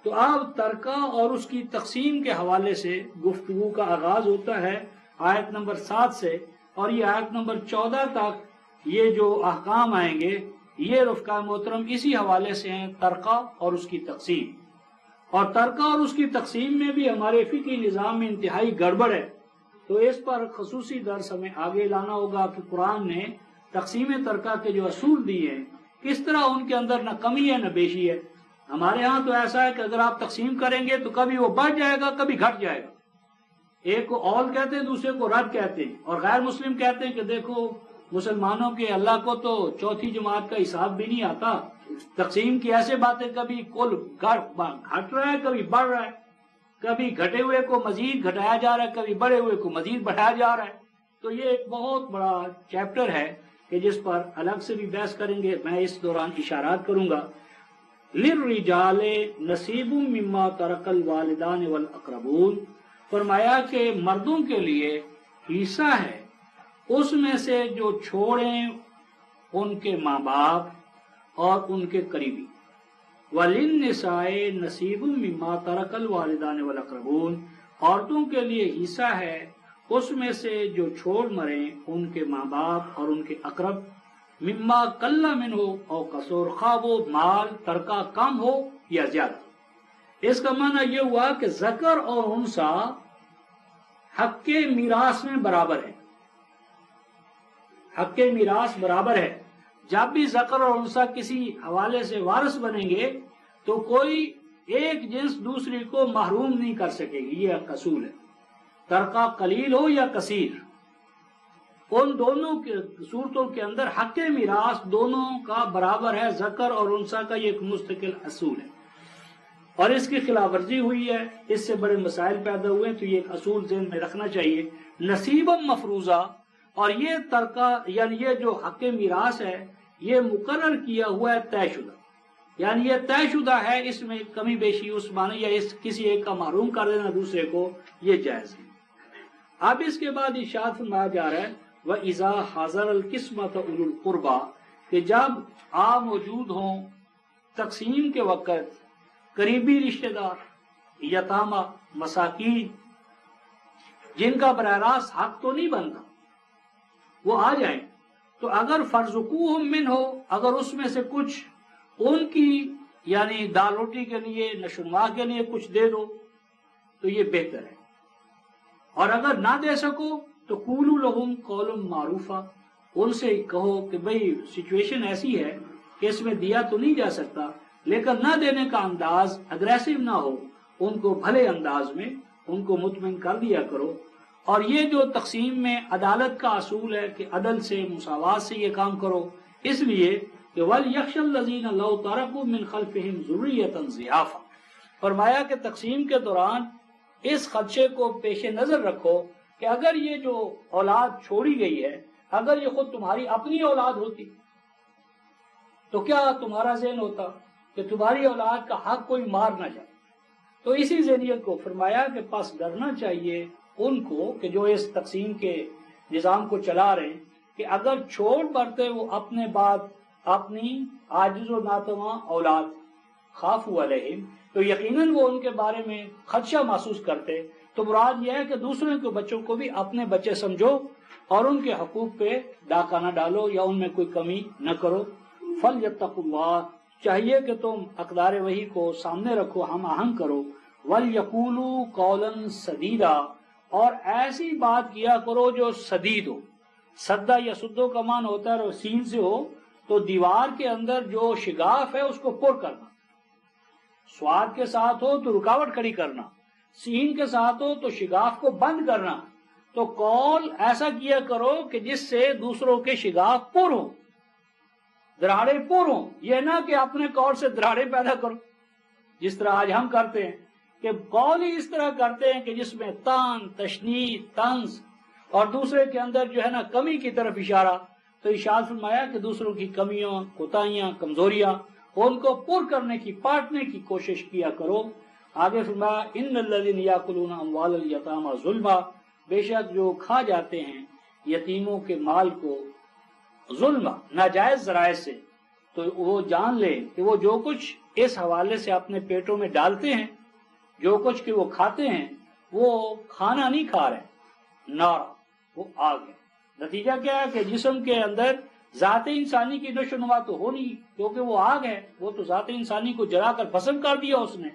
تو اب ترکہ اور اس کی تقسیم کے حوالے سے گفتگو کا آغاز ہوتا ہے آیت نمبر 7 سے، اور یہ آیت نمبر 14 تک یہ جو احکام آئیں گے یہ رفقا محترم اسی حوالے سے ہیں، ترکہ اور اس کی تقسیم۔ اور ترکہ اور اس کی تقسیم میں بھی ہمارے فقہی نظام میں انتہائی گڑبڑ ہے، تو اس پر خصوصی درس ہمیں آگے لانا ہوگا کہ قرآن نے تقسیم ترکہ کے جو اصول دیے ہیں کس طرح ان کے اندر نہ کمی ہے نہ بیشی ہے۔ ہمارے ہاں تو ایسا ہے کہ اگر آپ تقسیم کریں گے تو کبھی وہ بڑھ جائے گا کبھی گھٹ جائے گا، ایک کو اول کہتے ہیں دوسرے کو رد کہتے ہیں، اور غیر مسلم کہتے ہیں کہ دیکھو مسلمانوں کے اللہ کو تو چوتھی جماعت کا حساب بھی نہیں آتا، تقسیم کی ایسے باتیں، کبھی کل گھٹ رہا ہے کبھی بڑھ رہا ہے، کبھی گھٹے ہوئے کو مزید گھٹایا جا رہا ہے کبھی بڑھے ہوئے کو مزید بڑھایا جا رہا ہے۔ تو یہ ایک بہت بڑا چیپٹر ہے کہ جس پر الگ سے بھی بحث کریں گے، میں اس دوران اشارات کروں گا۔ للرجال نصیب مما ترک الوالدان والاقربون، فرمایا کہ مردوں کے لیے حصہ ہے اس میں سے جو چھوڑیں ان کے ماں باپ اور ان کے قریبی، وللنساء نصیب مما ترک الوالدان والاقربون، عورتوں کے لیے حصہ ہے اس میں سے جو چھوڑ مریں ان کے ماں باپ اور ان کے اقرب، مما قل منہ او کثر، خواہ وہ مال ترکہ کم ہو یا زیادہ۔ اس کا معنی یہ ہوا کہ ذکر اور انثی حق کے میراث میں برابر ہے، حق کے میراث برابر ہے۔ جب بھی ذکر اور انثی کسی حوالے سے وارث بنیں گے تو کوئی ایک جنس دوسری کو محروم نہیں کر سکے گی، یہ ایک اصول ہے، ترکہ قلیل ہو یا کثیر، ان دونوں کے صورتوں کے اندر حق میراث دونوں کا برابر ہے، ذکر اور انثی کا یہ ایک مستقل اصول ہے، اور اس کی خلاف ورزی ہوئی ہے، اس سے بڑے مسائل پیدا ہوئے، تو یہ ایک اصول ذہن میں رکھنا چاہیے۔ نصیبا مفروضہ، اور یہ ترکہ یعنی یہ جو حق میراث ہے یہ مقرر کیا ہوا ہے، طے شدہ، یعنی یہ طے شدہ ہے، اس میں کمی بیشی اس معنی یا اس کسی ایک کا محروم کر دینا دوسرے کو یہ جائز ہے۔ اب اس کے بعد ارشاد فرمایا جا رہا ہے وَإِذَا حَضَرَ الْقِسْمَةَ أُولُو الْقُرْبَى، کہ جب آپ موجود ہوں تقسیم کے وقت قریبی رشتہ دار، یتامہ، مساکین، جن کا براہ راست حق تو نہیں بنتا، وہ آ جائیں، تو اگر فَارْزُقُوهُم مِّنْهُ، اگر اس میں سے کچھ ان کی یعنی دال روٹی کے لیے، نشوونما کے لیے کچھ دے دو تو یہ بہتر ہے، اور اگر نہ دے سکو تو قولوا لہم قولا معروفا، ان سے کہو کہ بھئی سچویشن ایسی ہے کہ اس میں دیا تو نہیں جا سکتا، لیکن نہ دینے کا انداز اگریسو نہ ہو، ان کو بھلے انداز میں ان کو مطمئن کر دیا کرو۔ اور یہ جو تقسیم میں عدالت کا اصول ہے کہ عدل سے، مساوات سے یہ کام کرو، اس لیے کہ وَلْيَخْشَ الَّذِينَ لَوْ تَرَكُوا مِنْ خَلْفِهِمْ ذُرِّيَّةً ضِعَافًا، فرمایا کہ تقسیم کے دوران اس خدشے کو پیش نظر رکھو کہ اگر یہ جو اولاد چھوڑی گئی ہے، اگر یہ خود تمہاری اپنی اولاد ہوتی تو کیا تمہارا ذہن ہوتا کہ تمہاری اولاد کا حق کوئی مار نہ جائے؟ تو اسی ذہنیت کو فرمایا کہ پس ڈرنا چاہیے ان کو کہ جو اس تقسیم کے نظام کو چلا رہے ہیں، کہ اگر چھوڑ پڑتے وہ اپنے بعد اپنی عاجز و ناتواں اولاد، خافوا علیہم، تو یقیناً وہ ان کے بارے میں خدشہ محسوس کرتے۔ تو مراد یہ ہے کہ دوسروں کے بچوں کو بھی اپنے بچے سمجھو اور ان کے حقوق پہ ڈاکہ نہ ڈالو یا ان میں کوئی کمی نہ کرو۔ فَلْيَتَّقُوا اللَّهَ، چاہیے کہ تم اقدار وحی کو سامنے رکھو، ہم آہنگ کرو۔ وَلْيَقُولُوا قَوْلًا سَدِيدًا، اور ایسی بات کیا کرو جو سدید ہو۔ سدہ یا سدو کا معنی ہوتا ہے سین سے ہو تو دیوار کے اندر جو شگاف ہے اس کو پر کرنا، سواد کے ساتھ ہو تو رکاوٹ کھڑی کرنا، سین کے ساتھ ہو تو شگاف کو بند کرنا۔ تو قول ایسا کیا کرو کہ جس سے دوسروں کے شگاف پر ہوں، دراڑے پر ہوں، یہ نہ کہ اپنے قول سے دراڑے پیدا کرو جس طرح آج ہم کرتے ہیں، کہ قول ہی اس طرح کرتے ہیں کہ جس میں تان، تشنیع، طنز اور دوسرے کے اندر جو ہے نا کمی کی طرف اشارہ۔ تو ارشاد فرمایا کہ دوسروں کی کمیوں، کوتاہیاں، کمزوریاں ان کو پر کرنے کی، پاٹنے کی کوشش کیا کرو۔ آگے فرمایا ان الذین یاکلون اموال الیتامی ظلما، بے شک جو کھا جاتے ہیں یتیموں کے مال کو ظلم، ناجائز ذرائع سے، تو وہ جان لے کہ وہ جو کچھ اس حوالے سے اپنے پیٹوں میں ڈالتے ہیں، جو کچھ کہ وہ کھاتے ہیں، وہ کھانا نہیں کھا رہے، نار، وہ آگ ہے۔ نتیجہ کیا ہے کہ جسم کے اندر ذات انسانی کی نشو نما تو ہو نہیں، کیونکہ وہ آگ ہے، وہ تو ذات انسانی کو جلا کر بھسم کر دیا اس نے۔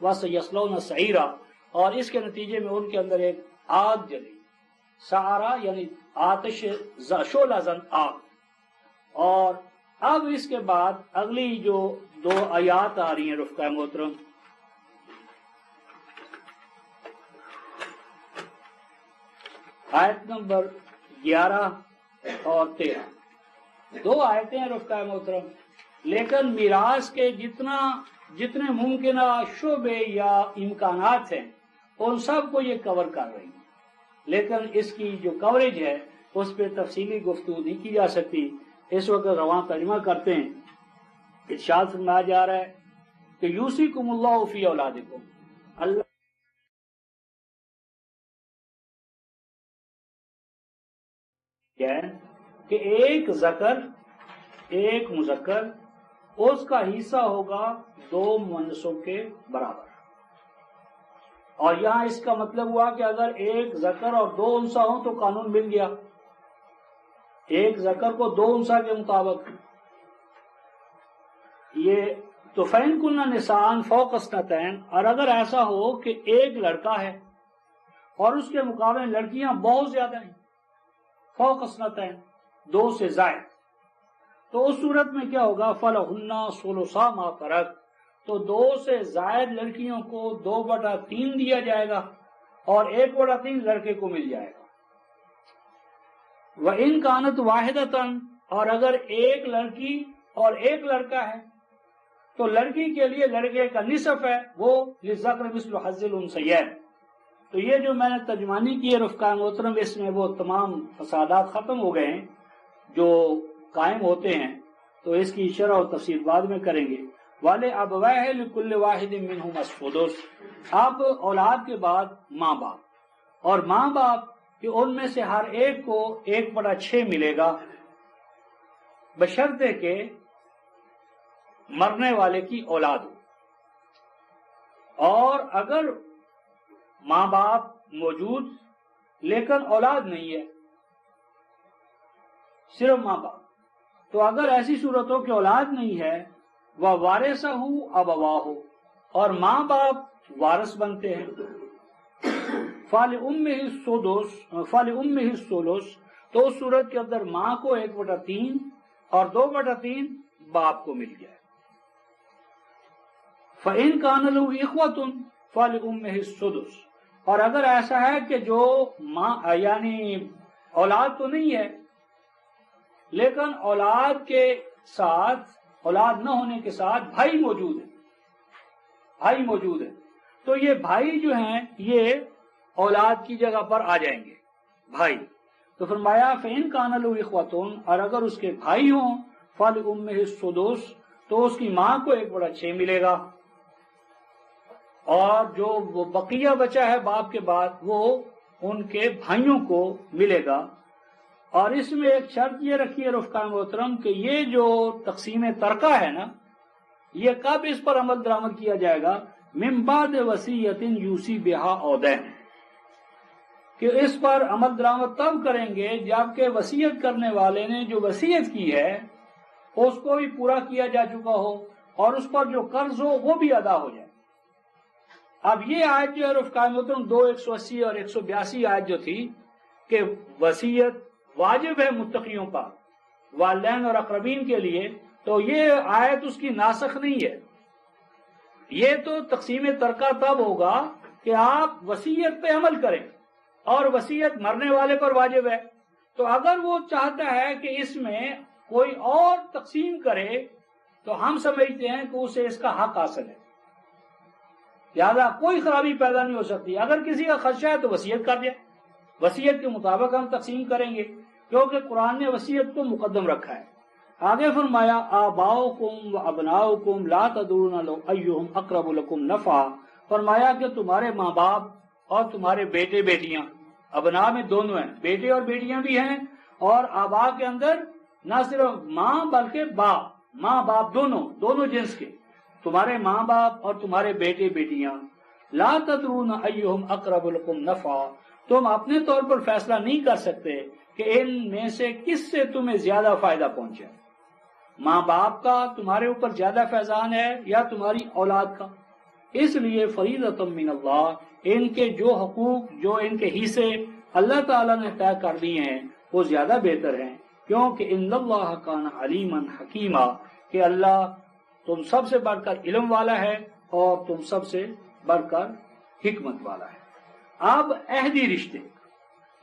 وَسَيَصْلَوْنَ سَعِيرًا، اور اس کے نتیجے میں ان کے اندر ایک آگ جلے گی۔ سعرہ یعنی آتش شعلہ زن آگ. اور اب اس کے بعد اگلی جو 2 آیات آ رہی ہیں رفقہ محترم، آیت نمبر 11 اور 13، 2 آیتیں ہیں رفقہ محترم، لیکن میراث کے جتنے ممکنہ شعبے یا امکانات ہیں ان سب کو یہ کور کر رہی ہیں، لیکن اس کی جو کوریج ہے اس پہ تفصیلی گفتگو نہیں کی جا سکتی. اس وقت رواں ترجمہ کرتے ہیں. ارشاد فرمایا جا رہا ہے کہ یوصیکم اللہ فی اولادکم، اللہ کیا ہے کہ ایک ذکر ایک مذکر، اس کا حصہ ہوگا 2 مؤنثوں کے برابر. اور یہاں اس کا مطلب ہوا کہ اگر ایک ذکر اور 2 انثیٰ ہوں تو قانون مل گیا، ایک ذکر کو 2 انثیٰ کے مطابق. یہ تو فَإِن كُنَّ نِسَاءً فَوْقَ اثْنَتَيْنِ، اور اگر ایسا ہو کہ ایک لڑکا ہے اور اس کے مقابلے لڑکیاں بہت زیادہ ہیں، فوق اثنتین 2 سے زائد، تو اس صورت میں کیا ہوگا؟ فَلَهُنَّ ثُلُثَا مَا تَرَكَ، تو 2 سے زائد لڑکیوں کو 2/3 دیا جائے گا اور 1/3 لڑکے کو مل جائے گا. وَإِن كَانَتْ وَاحِدَةً، اور اگر ایک لڑکی اور ایک لڑکا ہے تو لڑکی کے لیے لڑکے کا نصف ہے، وہ لِلذَّكَرِ مِثْلُ حَظِّ الْأُنثَيَيْنِ. تو یہ جو میں نے ترجمانی کی ہے رفقہ محترم، اس میں وہ تمام فسادات ختم ہو گئے ہیں جو قائم ہوتے ہیں، تو اس کی شرح و تفصیل بعد میں کریں گے. وَلِأَبَوَيْهِ لِكُلِّ وَاحِدٍ مِّنْهُمَا السُّدُسُ، اب اولاد کے بعد ماں باپ، اور ماں باپ کہ ان میں سے ہر ایک کو 1/6 ملے گا، بشرطے کہ مرنے والے کی اولاد ہو. اور اگر ماں باپ موجود لیکن اولاد نہیں ہے، صرف ماں باپ، تو اگر ایسی صورت ہو کہ اولاد نہیں ہے، وہ وارثہ ابواہ، اور ماں باپ وارث بنتے ہیں، فَلِأُمِّهِ الثُّلُثُ، تو اس صورت کے اندر ماں کو 1/3 اور 2/3 باپ کو مل جائے. فَإِن كَانَ لَهُ إِخْوَةٌ فَلِأُمِّهِ السُّدُسُ، اور اگر ایسا ہے کہ جو ماں یعنی اولاد تو نہیں ہے لیکن اولاد کے ساتھ، اولاد نہ ہونے کے ساتھ بھائی موجود ہے، تو یہ بھائی جو ہیں یہ اولاد کی جگہ پر آ جائیں گے بھائی. تو فرمایا فَإِن كَانَ لَهُ إِخْوَةٌ، اور اگر اس کے بھائی ہوں، فَلِأُمِّهِ السُّدُسُ، تو اس کی ماں کو 1/6 ملے گا، اور جو وہ بقیہ بچا ہے باپ کے بعد وہ ان کے بھائیوں کو ملے گا. اور اس میں ایک شرط یہ رکھی ہے رفقہ محترم کہ یہ جو تقسیم ترکہ ہے نا، یہ کب اس پر عمل درآمد کیا جائے گا؟ من بعد وصیۃ یوصی بہا او دین، کہ اس پر عمل درآمد تب کریں گے جبکہ وصیت کرنے والے نے جو وصیت کی ہے اس کو بھی پورا کیا جا چکا ہو اور اس پر جو قرض ہو وہ بھی ادا ہو جائے. اب یہ آیت جو ہے رفقہ محترم 2:180 اور 182 آیت جو تھی کہ وصیت واجب ہے متقیوں پر، والدین اور اقربین کے لیے، تو یہ آیت اس کی ناسخ نہیں ہے. یہ تو تقسیم ترکہ تب ہوگا کہ آپ وصیت پہ عمل کریں، اور وصیت مرنے والے پر واجب ہے. تو اگر وہ چاہتا ہے کہ اس میں کوئی اور تقسیم کرے تو ہم سمجھتے ہیں کہ اسے اس کا حق حاصل ہے، لہذا کوئی خرابی پیدا نہیں ہو سکتی. اگر کسی کا خدشہ ہے تو وصیت کر دے، وصیت کے مطابق ہم تقسیم کریں گے، کیونکہ قرآن نے وصیت کو مقدم رکھا ہے. آگے فرمایا آباؤکم و ابناؤکم لا تدرون ایہم اقرب لکم نفعا، فرمایا کہ تمہارے ماں باپ اور تمہارے بیٹے بیٹیاں، ابنا میں دونوں ہیں، بیٹے اور بیٹیاں بھی ہیں، اور آبا کے اندر نہ صرف ماں بلکہ باپ، ماں باپ دونوں جنس کے، تمہارے ماں باپ اور تمہارے بیٹے بیٹیاں، لا تدرون ایہم اقرب لکم نفعا، تم اپنے طور پر فیصلہ نہیں کر سکتے کہ ان میں سے کس سے تمہیں زیادہ فائدہ پہنچے، ماں باپ کا تمہارے اوپر زیادہ فیضان ہے یا تمہاری اولاد کا. اس لیے فریضۃ من اللہ، ان کے جو حقوق، جو ان کے حصے اللہ تعالیٰ نے طے کر دیے ہیں وہ زیادہ بہتر ہیں، کیونکہ ان اللہ کان علیما حکیما، کہ اللہ تم سب سے بڑھ کر علم والا ہے اور تم سب سے بڑھ کر حکمت والا ہے۔ اب عہدی رشتے،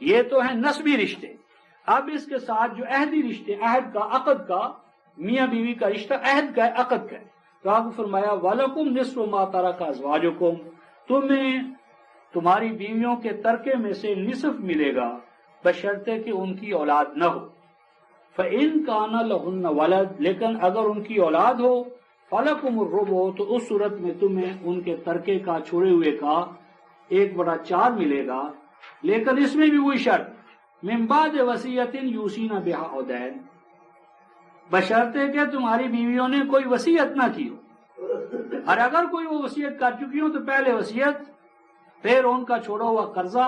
یہ تو ہیں نسبی رشتے، اب اس کے ساتھ جو عہدی رشتے، عہد کا، عقد کا، میاں بیوی کا رشتہ عہد کا ہے، عقد کا ہے، تو آپ کو فرمایا وَلَكُمْ نِصْفُ مَا تَرَكَ أَزْوَاجُكُمْ، تمہیں تمہاری بیویوں کے ترکے میں سے نصف ملے گا بشرطے کہ ان کی اولاد نہ ہو۔ فَإِن كَانَ لَهُنَّ وَلَدٌ، لیکن اگر ان کی اولاد ہو، فَلَكُمُ الرُّبُعُ، تو اس صورت میں تمہیں ان کے ترکے کا، چھوڑے ہوئے کا 1/4 ملے گا، لیکن اس میں بھی وہی شرط مِن بَعْدِ وَصِيَّةٍ يُوصِينَ بِهَا أَوْ دَيْنٍ، بشرطے کہ تمہاری بیویوں نے کوئی وصیت نہ کی ہو، اور اگر کوئی وہ وصیت کر چکی ہو تو پہلے وصیت، پھر ان کا چھوڑا ہوا قرضہ،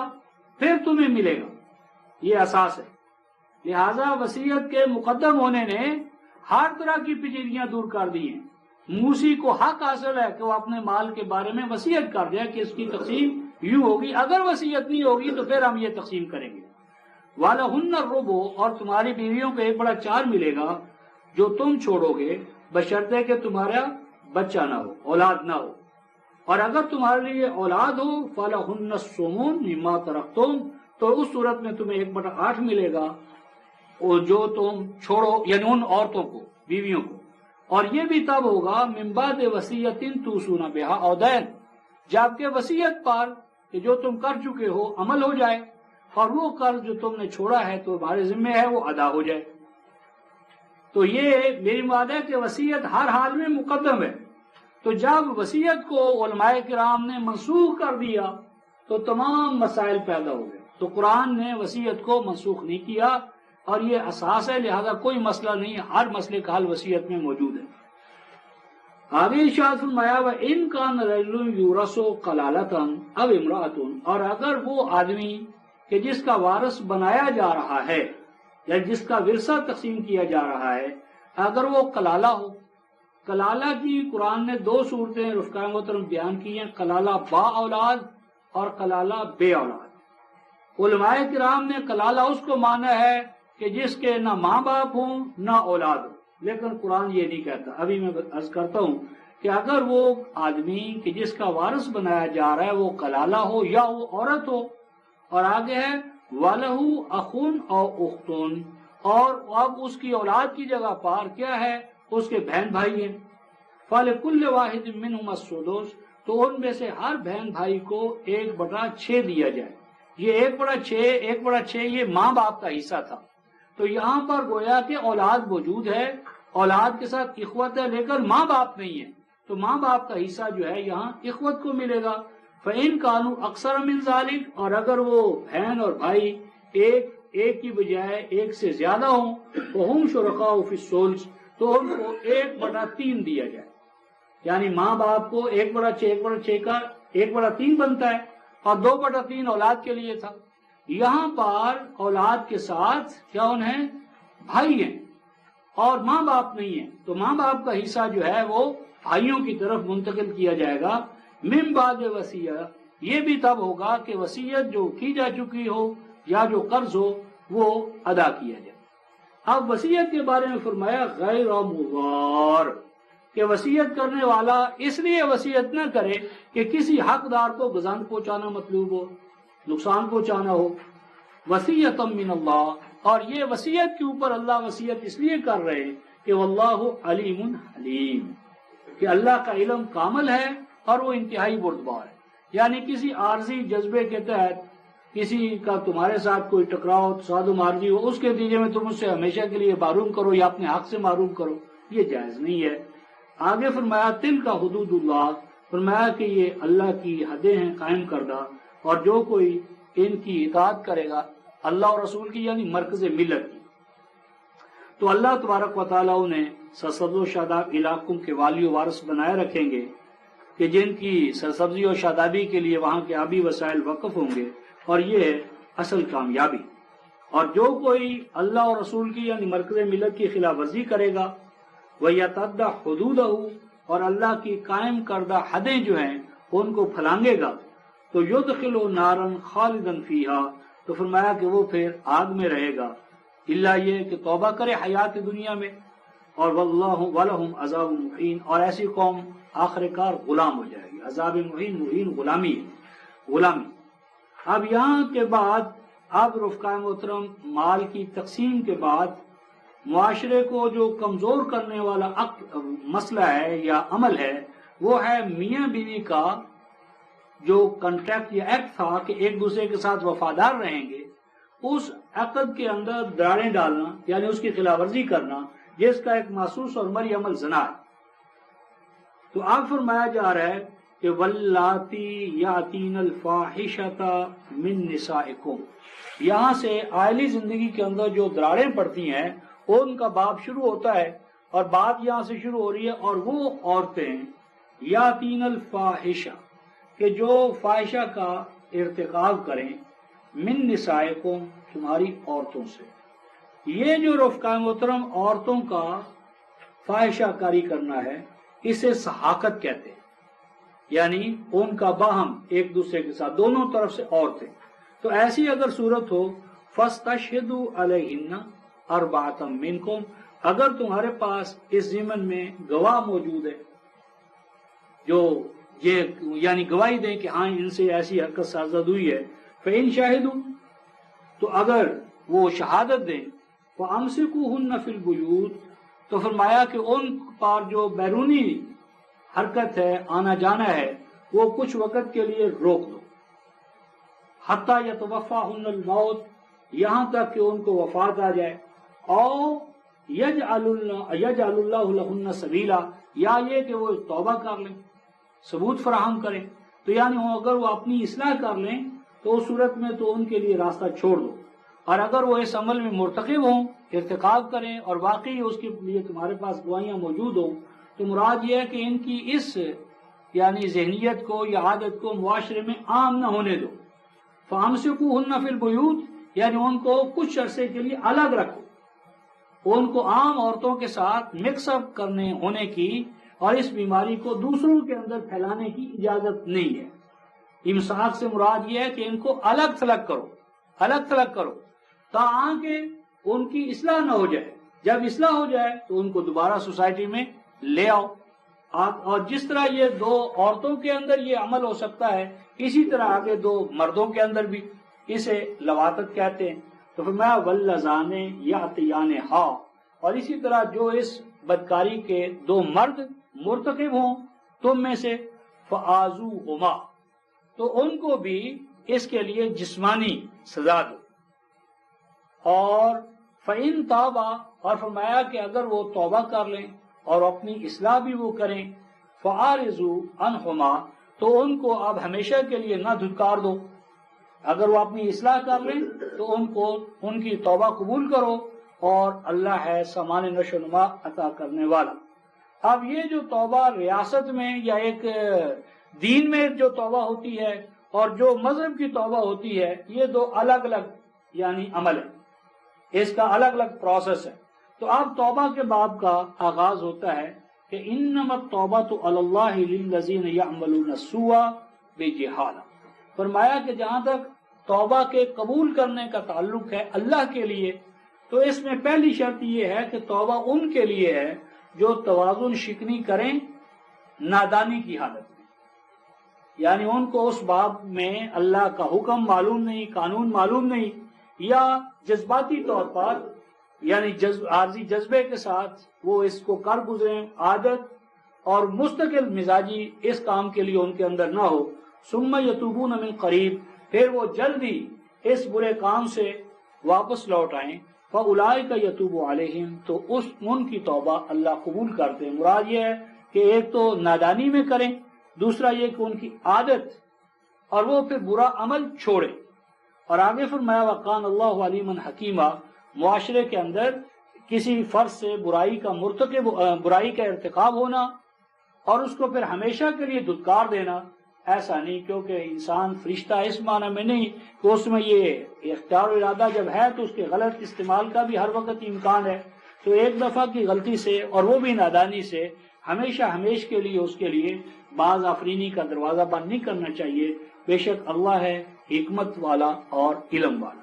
پھر تمہیں ملے گا، یہ اساس ہے۔ لہذا وصیت کے مقدم ہونے نے ہر طرح کی پیچیدگیاں دور کر دی ہیں۔ موسی کو حق حاصل ہے کہ وہ اپنے مال کے بارے میں وصیت کر دے کہ اس کی تقسیم یوں ہوگی، اگر وصیت نہیں ہوگی تو پھر ہم یہ تقسیم کریں گے۔ وَلَهُنَّ الرُّبُعُ، اور تمہاری بیویوں کو 1/4 ملے گا جو تم چھوڑو گے، بشرطے کہ تمہارا بچہ نہ ہو، اولاد نہ ہو، اور اگر تمہارے لیے اولاد ہو فَلَهُنَّ الثُّمُنُ مِمَّا تَرَكْتُمْ، تو اس صورت میں تمہیں 1/8 ملے گا اور جو تم چھوڑو، یعنی ان عورتوں کو، بیویوں کو، اور یہ بھی تب ہوگا من بعد وصیۃ توصون بها أو دین، جبکہ وصیت پر کہ جو تم کر چکے ہو عمل ہو جائے، اور وہ قرض جو تم نے چھوڑا ہے تو تمہارے ذمہ ہے وہ ادا ہو جائے۔ تو یہ میری مراد ہے کہ وصیت ہر حال میں مقدم ہے۔ تو جب وصیت کو علماء کرام نے منسوخ کر دیا تو تمام مسائل پیدا ہو گئے، تو قرآن نے وصیت کو منسوخ نہیں کیا، اور یہ اساس ہے، لہذا کوئی مسئلہ نہیں، ہر مسئلے کا حل وصیت میں موجود ہے۔ آگے ارشاد فرمایا وَإِن كَانَ رَجُلٌ يُورَثُ كَلَالَةً أَوْ امْرَأَةٌ، اور اگر وہ آدمی کہ جس کا وارث بنایا جا رہا ہے یا جس کا ورثہ تقسیم کیا جا رہا ہے، اگر وہ کلالہ ہو، کلالہ کی قرآن نے 2 صورتیں رفقائے محترم بیان کی ہیں، کلالہ با اولاد اور کلالہ بے اولاد۔ علماء کرام نے کلالہ اس کو مانا ہے کہ جس کے نہ ماں باپ ہوں نہ اولاد ہو، لیکن قرآن یہ نہیں کہتا۔ ابھی میں عرض کرتا ہوں کہ اگر وہ آدمی کہ جس کا وارث بنایا جا رہا ہے وہ کلالہ ہو یا وہ عورت ہو، اور آگے ہے وَلَهُ أَخٌ أَوْ أُخْتٌ، اور اب اس کی اولاد کی جگہ پر کیا ہے، اس کے بہن بھائی ہیں، فَلِكُلِّ وَاحِدٍ مِّنْهُمَا السُّدُسُ، تو ان میں سے ہر بہن بھائی کو 1/6 دیا جائے۔ یہ 1/6 یہ ماں باپ کا حصہ تھا، تو یہاں پر گویا کہ اولاد موجود ہے، اولاد کے ساتھ اخوت ہے، لیکن ماں باپ نہیں ہے، تو ماں باپ کا حصہ جو ہے یہاں اخوت کو ملے گا۔ فَإِن كَانُوا أَكْثَرَ مِن ذَلِكَ، اور اگر وہ بہن اور بھائی ایک کی بجائے ایک سے زیادہ ہوں، وَهُمْ شُرَكَاءُ فِي الثُّلُثِ، تو ان کو 1/3 دیا جائے، یعنی ماں باپ کو 1/6 کا 1/3 بنتا ہے، اور 2/3 اولاد کے لیے تھا۔ یہاں پر اولاد کے ساتھ کیا انہیں بھائی ہیں اور ماں باپ نہیں ہیں، تو ماں باپ کا حصہ جو ہے وہ بھائیوں کی طرف منتقل کیا جائے گا۔ من بعد وصیت، یہ بھی تب ہوگا کہ وصیت جو کی جا چکی ہو یا جو قرض ہو وہ ادا کیا جائے۔ اب وصیت کے بارے میں فرمایا غیر مضار، کہ وصیت کرنے والا اس لیے وصیت نہ کرے کہ کسی حقدار کو گزند پہنچانا مطلوب ہو، نقصان پہنچانا ہو۔ وصیۃ من اللہ، اور یہ وصیت کے اوپر اللہ وصیت اس لیے کر رہے ہیں کہ واللہ علیم حلیم، کہ اللہ کا علم کامل ہے اور وہ انتہائی بردبار ہے، یعنی کسی عارضی جذبے کے تحت کسی کا تمہارے ساتھ کوئی ٹکراؤ، تصادم مارجی ہو، اس کے نتیجے میں تم اس سے ہمیشہ کے لیے محروم کرو یا اپنے حق سے محروم کرو، یہ جائز نہیں ہے۔ آگے فرمایا تل کا حدود اللہ، فرمایا کہ یہ اللہ کی حدیں ہیں قائم کردہ، اور جو کوئی ان کی اطاعت کرے گا اللہ اور رسول کی، یعنی مرکز ملت کی، تو اللہ تبارک و تعالیٰ انہیں سرسبز و شاداب علاقوں کے والی و وارث بنائے رکھیں گے، کہ جن کی سرسبزی اور شادابی کے لیے وہاں کے آبی وسائل وقف ہوں گے، اور یہ ہے اصل کامیابی۔ اور جو کوئی اللہ اور رسول کی یعنی مرکز ملت کی خلاف ورزی کرے گا، وَيَتَعَدَّ حُدُودَهُ، اور اللہ کی قائم کردہ حدیں جو ہیں ان کو پھلانگے گا، تو يُدْخِلُ نَارًا خَالِدًا فِيهَا، تو فرمایا کہ وہ پھر آگ میں رہے گا، الا یہ کہ توبہ کرے حیات دنیا میں، اور واللہ ولہم عذاب مہین، اور ایسی قوم آخر کار غلام ہو جائے گی۔ عذاب مہین، مہین غلامی ہے، غلامی۔ اب یہاں کے بعد اب رفقاء محترم مال کی تقسیم کے بعد معاشرے کو جو کمزور کرنے والا مسئلہ ہے یا عمل ہے وہ ہے میاں بیوی کا جو کنٹریکٹ یا ایکٹ تھا کہ ایک دوسرے کے ساتھ وفادار رہیں گے، اس عقد کے اندر دراڑیں ڈالنا یعنی اس کی خلاف ورزی کرنا، جس کا ایک محسوس اور مری عمل زنا ہے۔ تو اب فرمایا جا رہا ہے کہ واللاتی یاتین الفاحشۃ من نسائکم، یہاں سے عائلی زندگی کے اندر جو دراڑیں پڑتی ہیں ان کا باب شروع ہوتا ہے، اور بات یہاں سے شروع ہو رہی ہے، اور وہ عورتیں یاتین الفاحشہ کہ جو فاحشہ کا ارتکاب کریں، من نسائکم تمہاری عورتوں سے۔ یہ جو رفقاء محترم عورتوں کا فاحشہ کاری کرنا ہے اسے سحاقت کہتے ہیں، یعنی ان کا باہم ایک دوسرے کے ساتھ دونوں طرف سے عورتیں۔ تو ایسی اگر صورت ہو فاستشہدوا علیہن اربعۃ منکم، اگر تمہارے پاس اس ضمن میں گواہ موجود ہے جو یہ یعنی گواہی دیں کہ ہاں ان سے ایسی حرکت سرزد ہوئی ہے، فإن شاہدوا، تو اگر وہ شہادت دیں، فأمسکوہن فی البیوت، تو فرمایا کہ ان پر جو بیرونی حرکت ہے، آنا جانا ہے، وہ کچھ وقت کے لیے روک دو، حتی یتوفاہن الموت، یہاں تک کہ ان کو وفات آ جائے، او یجعل اللہ لہن سبیلا، یا یہ کہ وہ توبہ کر لیں، ثبوت فراہم کریں۔ تو یعنی اگر وہ اپنی اصلاح کر لیں تو اس صورت میں تو ان کے لیے راستہ چھوڑ دو، اور اگر وہ اس عمل میں مرتکب ہوں، ارتکاب کریں، اور واقعی اس کے لیے تمہارے پاس گواہیاں موجود ہوں، تو مراد یہ ہے کہ ان کی اس یعنی ذہنیت کو یا عادت کو معاشرے میں عام نہ ہونے دو۔ فَأَمْسِكُوهُنَّ فِي الْبُيُوتِ، یعنی ان کو کچھ عرصے کے لیے الگ رکھو، ان کو عام عورتوں کے ساتھ مکس اپ کرنے ہونے کی اور اس بیماری کو دوسروں کے اندر پھیلانے کی اجازت نہیں ہے۔ امساک سے مراد یہ ہے کہ ان کو الگ تھلگ کرو، الگ تھلگ کرو، تاکہ ان کی اصلاح نہ ہو جائے۔ جب اصلاح ہو جائے تو ان کو دوبارہ سوسائٹی میں لے آؤ۔ اور جس طرح یہ دو عورتوں کے اندر یہ عمل ہو سکتا ہے، اسی طرح آگے دو مردوں کے اندر بھی، اسے لواطت کہتے ہیں۔ تو فرمایا واللذان یاتیانہا، اور اسی طرح جو اس بدکاری کے دو مرد مرتکب ہوں تم میں سے، فآذوہما، تو ان کو بھی اس کے لیے جسمانی سزا دو، اور فإن تابا، اور فرمایا کہ اگر وہ توبہ کر لیں اور اپنی اصلاح بھی وہ کریں، فأعرضوا عنہما، تو ان کو اب ہمیشہ کے لیے نہ دھتکار دو۔ اگر وہ اپنی اصلاح کر لیں تو ان کو ان کی توبہ قبول کرو، اور اللہ ہے سامان نشو و نما عطا کرنے والا۔ اب یہ جو توبہ ریاست میں یا ایک دین میں جو توبہ ہوتی ہے اور جو مذہب کی توبہ ہوتی ہے، یہ دو الگ الگ یعنی عمل ہے، اس کا الگ الگ پروسیس ہے۔ تو اب توبہ کے باب کا آغاز ہوتا ہے کہ انما التوبۃ علی اللہ للذین یعملون السوء بجہالہ، فرمایا کہ جہاں تک توبہ کے قبول کرنے کا تعلق ہے اللہ کے لیے، تو اس میں پہلی شرط یہ ہے کہ توبہ ان کے لیے ہے جو توازن شکنی کریں نادانی کی حالت میں، یعنی ان کو اس باب میں اللہ کا حکم معلوم نہیں، قانون معلوم نہیں، یا جذباتی طور پر یعنی عارضی جذبے کے ساتھ وہ اس کو کر گزریں، عادت اور مستقل مزاجی اس کام کے لیے ان کے اندر نہ ہو۔ ثم یتوبون من قریب، پھر وہ جلدی اس برے کام سے واپس لوٹ آئیں، فاولئک یتوب علیہم، تو ان کی توبہ اللہ قبول کرتے ہیں۔ مراد یہ ہے کہ ایک تو نادانی میں کریں، دوسرا یہ کہ ان کی عادت اور وہ پھر برا عمل چھوڑیں۔ اور آگے فرمایا وقان اللہ علیما حکیما، معاشرے کے اندر کسی فرد سے برائی کا ارتکاب ہونا اور اس کو پھر ہمیشہ کے لیے دھتکار دینا، ایسا نہیں، کیونکہ انسان فرشتہ اس معنی میں نہیں کہ اس میں یہ اختیار و ارادہ جب ہے تو اس کے غلط استعمال کا بھی ہر وقت امکان ہے۔ تو ایک دفعہ کی غلطی سے اور وہ بھی نادانی سے ہمیشہ ہمیش کے لیے اس کے لیے باز آفرینی کا دروازہ بند نہیں کرنا چاہیے۔ بے شک اللہ ہے حکمت والا اور علم والا.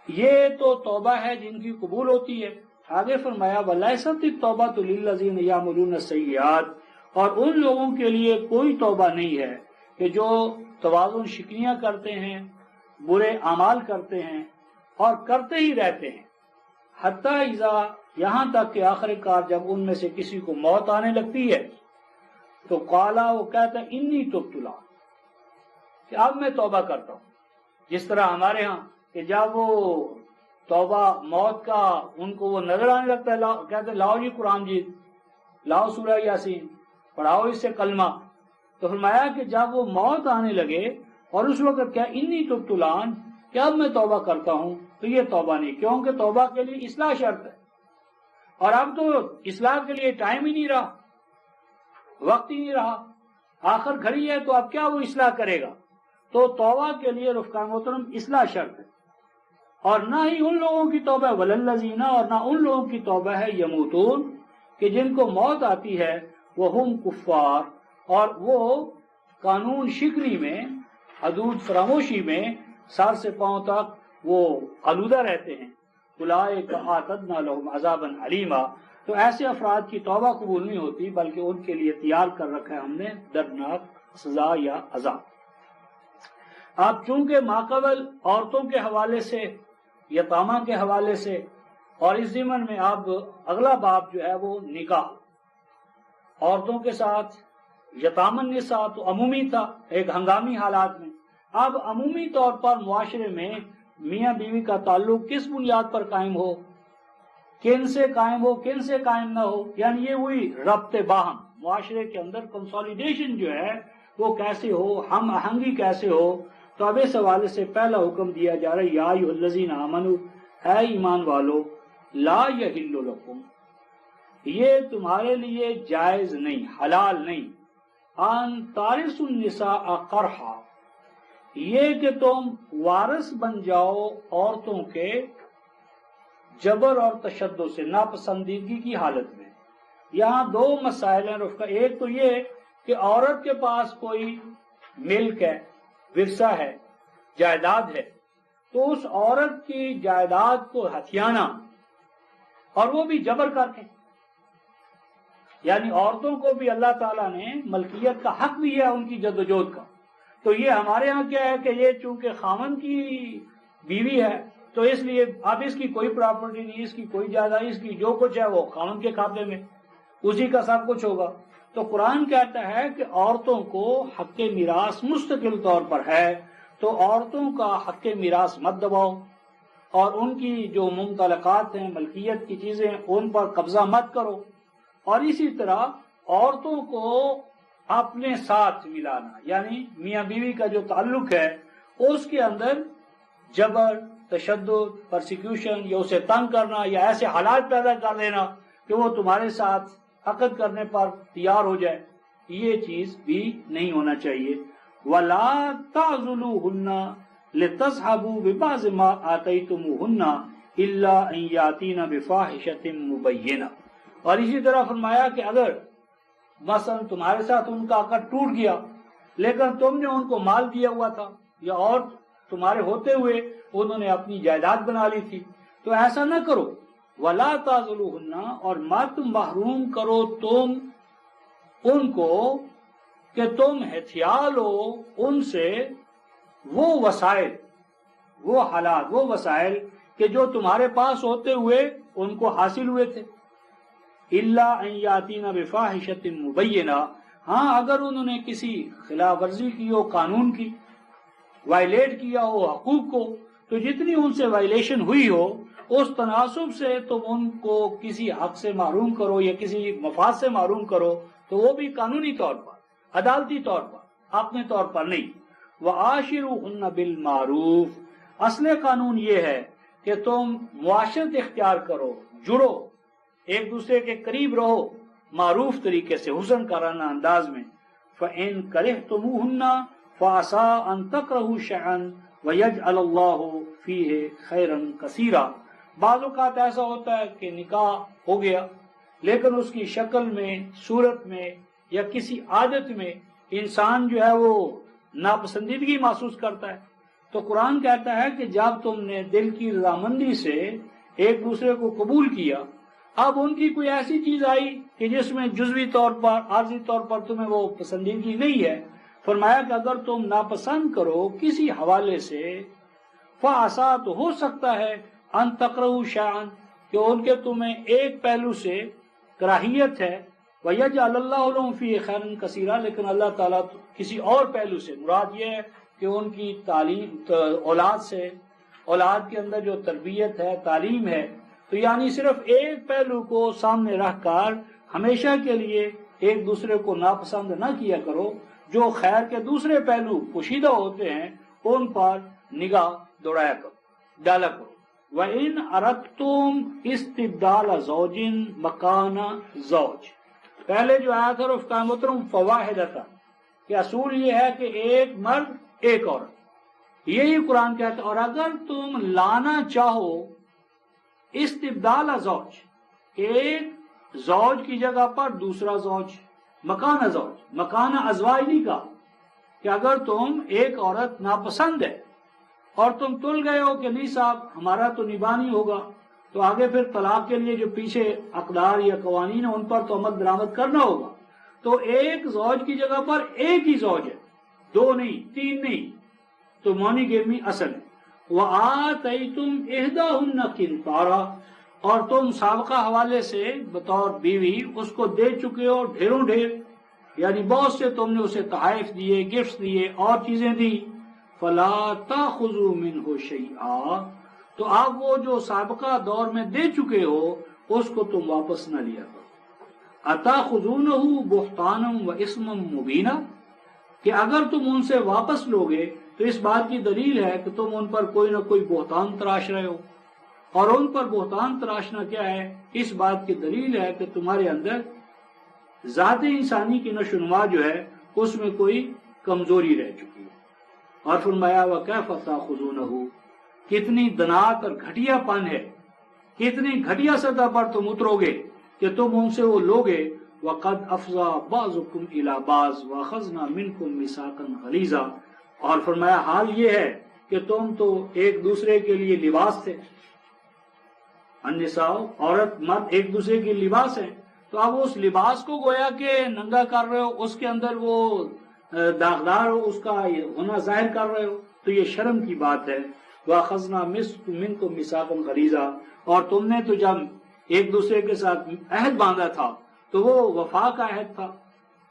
یہ تو توبہ ہے جن کی قبول ہوتی ہے. آگے فرمایا وَلَيْسَتِ التَّوْبَةُ لِلَّذِينَ يَعْمَلُونَ السَّيِّئَاتِ، اور ان لوگوں کے لیے کوئی توبہ نہیں ہے کہ جو توازن شکنیاں کرتے ہیں، برے اعمال کرتے ہیں اور کرتے ہی رہتے ہیں، حتیٰ اذا، یہاں تک کہ آخر کار جب ان میں سے کسی کو موت آنے لگتی ہے تو قالا، وہ کہتا ہے انی تبت الآن، کہ اب میں توبہ کرتا ہوں. جس طرح ہمارے ہاں کہ جب وہ توبہ موت کا ان کو وہ نظر آنے لگتا ہے، کہتے ہیں لاؤ جی قرآن جی، لاؤ سورہ یاسین، پڑھاؤ اس سے کلمہ. تو فرمایا کہ جب وہ موت آنے لگے اور اس وقت کیا انی تبت الآن، کہ اب میں توبہ کرتا ہوں، تو یہ توبہ نہیں، کیونکہ توبہ کے لیے اصلاح شرط ہے، اور اب تو اصلاح کے لیے ٹائم ہی نہیں رہا، وقت ہی نہیں رہا، آخر گھڑی ہے، تو اب کیا وہ اصلاح کرے گا. تو توبہ کے لیے رفقا محترم اصلاح شرط ہے، اور نہ ہی ان لوگوں کی توبہ وللذین، اور نہ ان لوگوں کی توبہ ہے یموتون، کہ جن کو موت آتی ہے، وہم کفار، اور وہ قانون شکنی میں، حدود فراموشی میں، سر سے پاؤں تک وہ آلودہ رہتے ہیں. اولئک اعتدنا لهم عذابا علیما، تو ایسے افراد کی توبہ قبول نہیں ہوتی، بلکہ ان کے لیے تیار کر رکھا ہے ہم نے دردناک سزا یا عذاب. آپ چونکہ ماقبل عورتوں کے حوالے سے، یتامہ کے حوالے سے، اور اس ضمن میں اب اگلا باب جو ہے وہ نکاح، عورتوں کے ساتھ یتامى النساء تو عمومی تھا ایک ہنگامی حالات میں. اب عمومی طور پر معاشرے میں میاں بیوی کا تعلق کس بنیاد پر قائم ہو، کن سے قائم ہو، کن سے قائم نہ ہو، یعنی یہ ہوئی ربط باہم، معاشرے کے اندر کنسولیڈیشن جو ہے وہ کیسے ہو، ہم آہنگی کیسے ہو. تو اب اس حوالے سے پہلا حکم دیا جا رہا ہے یا ایھا الذین آمنوا، اے ایمان والو، لا یحل لکم، یہ تمہارے لیے جائز نہیں، حلال نہیں، ان تارثوا النساء قرحا، یہ کہ تم وارث بن جاؤ عورتوں کے جبر اور تشدد سے، ناپسندیدگی کی حالت میں. یہاں دو مسائل ہیں رفقا. ایک تو یہ کہ عورت کے پاس کوئی ملک ہے، ورثہ ہے، جائیداد ہے، تو اس عورت کی جائیداد کو ہتھیانا، اور وہ بھی جبر کر کے، یعنی عورتوں کو بھی اللہ تعالیٰ نے ملکیت کا حق بھی ہے ان کی جدوجہد کا. تو یہ ہمارے ہاں کیا ہے کہ یہ چونکہ خاوند کی بیوی ہے تو اس لیے اب اس کی کوئی پراپرٹی نہیں، اس کی کوئی جائیداد، اس کی جو کچھ ہے وہ خاوند کے کھاتے میں، اسی کا سب کچھ ہوگا. تو قرآن کہتا ہے کہ عورتوں کو حق میراث مستقل طور پر ہے، تو عورتوں کا حق میراث مت دباؤ، اور ان کی جو ممتلکات ہیں، ملکیت کی چیزیں، ان پر قبضہ مت کرو. اور اسی طرح عورتوں کو اپنے ساتھ ملانا، یعنی میاں بیوی کا جو تعلق ہے اس کے اندر جبر، تشدد، پرسیکیوشن، یا اسے تنگ کرنا، یا ایسے حالات پیدا کر دینا کہ وہ تمہارے ساتھ عقد کرنے پر تیار ہو جائے، یہ چیز بھی نہیں ہونا چاہیے. وَلَا تَعْضُلُوهُنَّ لِتَذْهَبُوا بِبَعْضِ مَا آتَيْتُمُوهُنَّ إِلَّا أَن يَأْتِينَ بِفَاحِشَةٍ مُبَيِّنَةٍ. اور اسی طرح فرمایا کہ اگر مثلا تمہارے ساتھ ان کا عقد ٹوٹ گیا لیکن تم نے ان کو مال دیا ہوا تھا، یا اور تمہارے ہوتے ہوئے انہوں نے اپنی جائیداد بنا لی تھی، تو ایسا نہ کرو. وَلَا تَعْضُلُوهُنَّ، اور مت محروم کرو تم ان کو کہ تم ہتھیا لو ان سے وہ وسائل، وہ حالات، وہ وسائل کہ جو تمہارے پاس ہوتے ہوئے ان کو حاصل ہوئے تھے. الا ان یاتینا بفاحشۃ مبینہ، ہاں اگر انہوں نے کسی خلاف ورزی کی ہو، قانون کی وائلیٹ کیا ہو حقوق کو، تو جتنی ان سے وائلیشن ہوئی ہو اس تناسب سے تم ان کو کسی حق سے محروم کرو یا کسی مفاد سے محروم کرو، تو وہ بھی قانونی طور پر، عدالتی طور پر، اپنے طور پر نہیں. وعاشروہن بالمعروف، اصل قانون یہ ہے کہ تم معاشرت اختیار کرو، جڑو، ایک دوسرے کے قریب رہو، معروف طریقے سے، حسن کارانہ انداز میں. فَإِن كَرِهْتُمُوهُنَّ فَعَسَىٰ أَن تَكْرَهُوا شَيْئًا وَيَجْعَلَ اللَّهُ فِيهِ خَيْرًا كَثِيرًا. بعض اوقات ایسا ہوتا ہے کہ نکاح ہو گیا لیکن اس کی شکل میں، صورت میں، یا کسی عادت میں انسان جو ہے وہ ناپسندیدگی محسوس کرتا ہے، تو قرآن کہتا ہے کہ جب تم نے دل کی رضامندی سے ایک دوسرے کو قبول کیا، اب ان کی کوئی ایسی چیز آئی کہ جس میں جزوی طور پر عارضی طور پر تمہیں وہ پسندیدگی نہیں ہے، فرمایا کہ اگر تم ناپسند کرو کسی حوالے سے، فَعَسَىٰ تو ہو سکتا ہے ان تکرہوا شیئا کہ ان کے تمہیں ایک پہلو سے کراہیت ہے، وَيَجْعَلَ اللَّهُ لَهُمْ فِيهِ خَيْرًا كَثِيرًا، لیکن اللہ تعالیٰ کسی اور پہلو سے، مراد یہ ہے کہ ان کی تعلیم اولاد کے اندر جو تربیت ہے، تعلیم ہے، تو یعنی صرف ایک پہلو کو سامنے رکھ کر ہمیشہ کے لیے ایک دوسرے کو ناپسند نہ کیا کرو، جو خیر کے دوسرے پہلو پوشیدہ ہوتے ہیں ان پر نگاہ دوڑایا کرو، ڈالا کرو۔ وَإِنْ أَرَدْتُمْ اسْتِبْدَالَ زَوْجٍ مَكَانَ زَوْجٍ، پہلے جو آیا تھا رفقا محترم فواحدۃ، کہ اصول یہ ہے کہ ایک مرد ایک عورت، یہی قرآن کہتا ہے۔ اور اگر تم لانا چاہو استبدال زوج، ایک زوج کی جگہ پر دوسرا زوج، مکان زوج، مکان ازواج نہیں کہا، کہ اگر تم ایک عورت ناپسند ہے اور تم تل گئے ہو کہ نہیں صاحب ہمارا تو نباہ نہیں ہوگا، تو آگے پھر طلاق کے لیے جو پیچھے اقدار یا قوانین ہیں ان پر تو عمل درآمد کرنا ہوگا، تو ایک زوج کی جگہ پر ایک ہی زوج ہے، دو نہیں، تین نہیں، تو مونی گیمی اصل ہے۔ وَآتَيْتُمْ إِحْدَاهُنَّ قِنْطَارًا، اور تم سابقہ حوالے سے بطور بیوی اس کو دے چکے ہو ڈھیروں ڈھیر، یعنی بہت سے تم نے اسے تحائف دیے، گفٹس دیے اور چیزیں دی، فَلَا تَأْخُذُوا مِنْهُ شَيْئًا، تو آپ وہ جو سابقہ دور میں دے چکے ہو اس کو تم واپس نہ لیا کرو۔ أَتَأْخُذُونَهُ بُهْتَانًا وَإِثْمًا مُبِينًا، کہ اگر تم ان سے واپس لوگے تو اس بات کی دلیل ہے کہ تم ان پر کوئی نہ کوئی بہتان تراش رہے ہو، اور ان پر بہتان تراشنا کیا ہے؟ اس بات کی دلیل ہے کہ تمہارے اندر ذات انسانی کی نشو و نما جو ہے اس میں کوئی کمزوری رہ چکی ہے۔ اور فرمایا وَكَيْفَ تَأْخُذُونَهُ، کتنی دنات اور گھٹیا پن ہے، کتنی گھٹیا سطح پر تم اترو گے کہ تم ان سے وہ لوگے، وَقَدْ أَفْضَىٰ بَعْضُكُمْ إِلَىٰ بَعْضٍ وَأَخَذْنَا مِنْكُمْ مِيثَاقًا غَلِيظًا، اور فرمایا حال یہ ہے کہ تم تو ایک دوسرے کے لیے لباس تھے، النساء، عورت مرد ایک دوسرے کے لباس ہیں، تو اب اس لباس کو گویا کہ ننگا کر رہے ہو، اس کے اندر وہ داغدار ہو، اس کا ہونا ظاہر کر رہے ہو، تو یہ شرم کی بات ہے۔ وَأَخَذْنَا مِنْكُمْ مِيثَاقًا غَلِيظًا، اور تم نے تو جب ایک دوسرے کے ساتھ عہد باندھا تھا تو وہ وفا کا عہد تھا،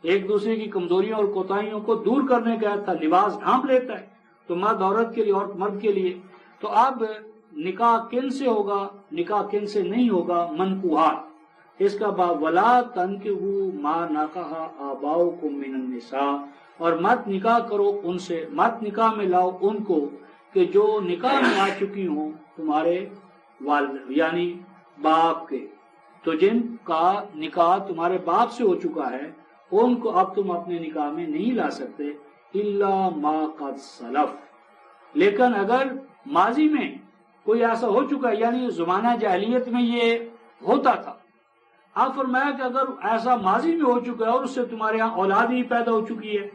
ایک دوسرے کی کمزوریوں اور کوتاہیوں کو دور کرنے کا عہد تھا۔ لباس ڈھانپ لیتا ہے تو مرد عورت کے لیے، عورت مرد کے لیے، تو اب نکاح کن سے ہوگا، نکاح کن سے نہیں ہوگا؟ منکوحات، اس کا باب وَلَا تَنْكِحُوا مَا نَكَحَ آبَاؤُكُم مِّنَ النِّسَاءِ، اور مت نکاح کرو ان سے، مت نکاح میں لاؤ ان کو کہ جو نکاح میں آ چکی ہوں تمہارے والد یعنی باپ کے، تو جن کا نکاح تمہارے باپ سے ہو چکا ہے ان کو اب تم اپنے نکاح میں نہیں لا سکتے، اِلَّا مَا قَدْ سَلَفَ، لیکن اگر ماضی میں کوئی ایسا ہو چکا ہے، یعنی زمانہ جاہلیت میں یہ ہوتا تھا، اب فرمایا کہ اگر ایسا ماضی میں ہو چکا ہے اور اس سے تمہارے ہاں اولاد ہی پیدا ہو چکی ہے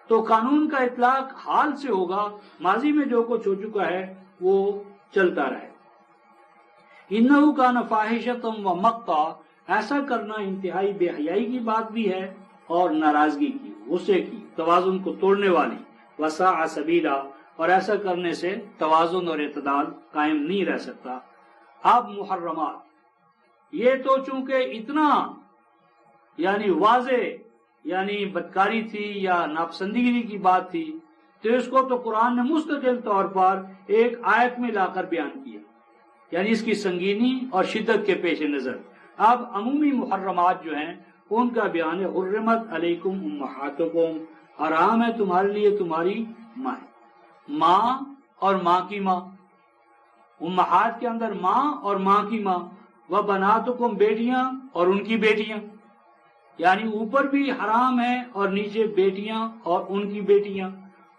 تو قانون کا اطلاق حال سے ہوگا، ماضی میں جو کچھ ہو چکا ہے وہ چلتا رہے۔ إِنَّهُ كَانَ فَاحِشَةً وَمَقْتًا، ایسا کرنا انتہائی بے حیائی کی بات بھی ہے اور ناراضگی کی، غصے کی، توازن کو توڑنے والی، وَسَاءَ سَبِيلًا، اور ایسا کرنے سے توازن اور اعتدال قائم نہیں رہ سکتا۔ اب محرمات، یہ تو چونکہ اتنا یعنی واضح یعنی بدکاری تھی یا ناپسندیدگی کی بات تھی، تو اس کو تو قرآن نے مستقل طور پر ایک آیت میں لا کر بیان کیا، یعنی اس کی سنگینی اور شدت کے پیش نظر۔ اب عمومی محرمات جو ہیں ان کا بیان ہے، حرمت علیکم امہاتکم، حرام ہے تمہارے لیے تمہاری ماں، ماں اور ماں کی ماں، امہات کے اندر ماں اور ماں کی ماں، و بناتکم، بیٹیاں اور ان کی بیٹیاں، یعنی اوپر بھی حرام ہے اور نیچے بیٹیاں اور ان کی بیٹیاں،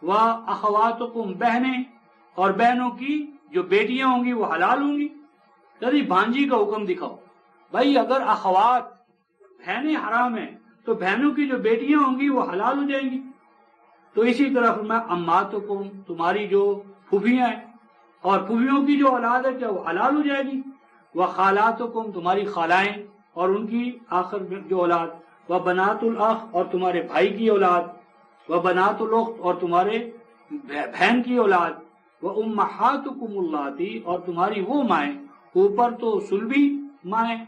و اخواتکم، بہنیں اور بہنوں کی جو بیٹیاں ہوں گی وہ حلال ہوں گی۔ کبھی بھانجی کا حکم دکھاؤ، بھائی اگر اخوات بہنیں حرام ہیں تو بہنوں کی جو بیٹیاں ہوں گی وہ حلال ہو جائیں گی۔ تو اسی طرح فرمایا اماتکم، تمہاری جو پھوپھیاں ہیں اور پھوپھیوں کی جو اولاد ہے کیا وہ حلال ہو جائے گی؟ وخالاتکم، تمہاری خالائیں اور ان کی آخر میں جو اولاد، وبنات الاخ، اور تمہارے بھائی کی اولاد، وبنات الاخت، اور تمہارے بہن کی اولاد، وامہاتکم اللاتی، اور تمہاری وہ مائیں، اوپر تو سلبی مائیں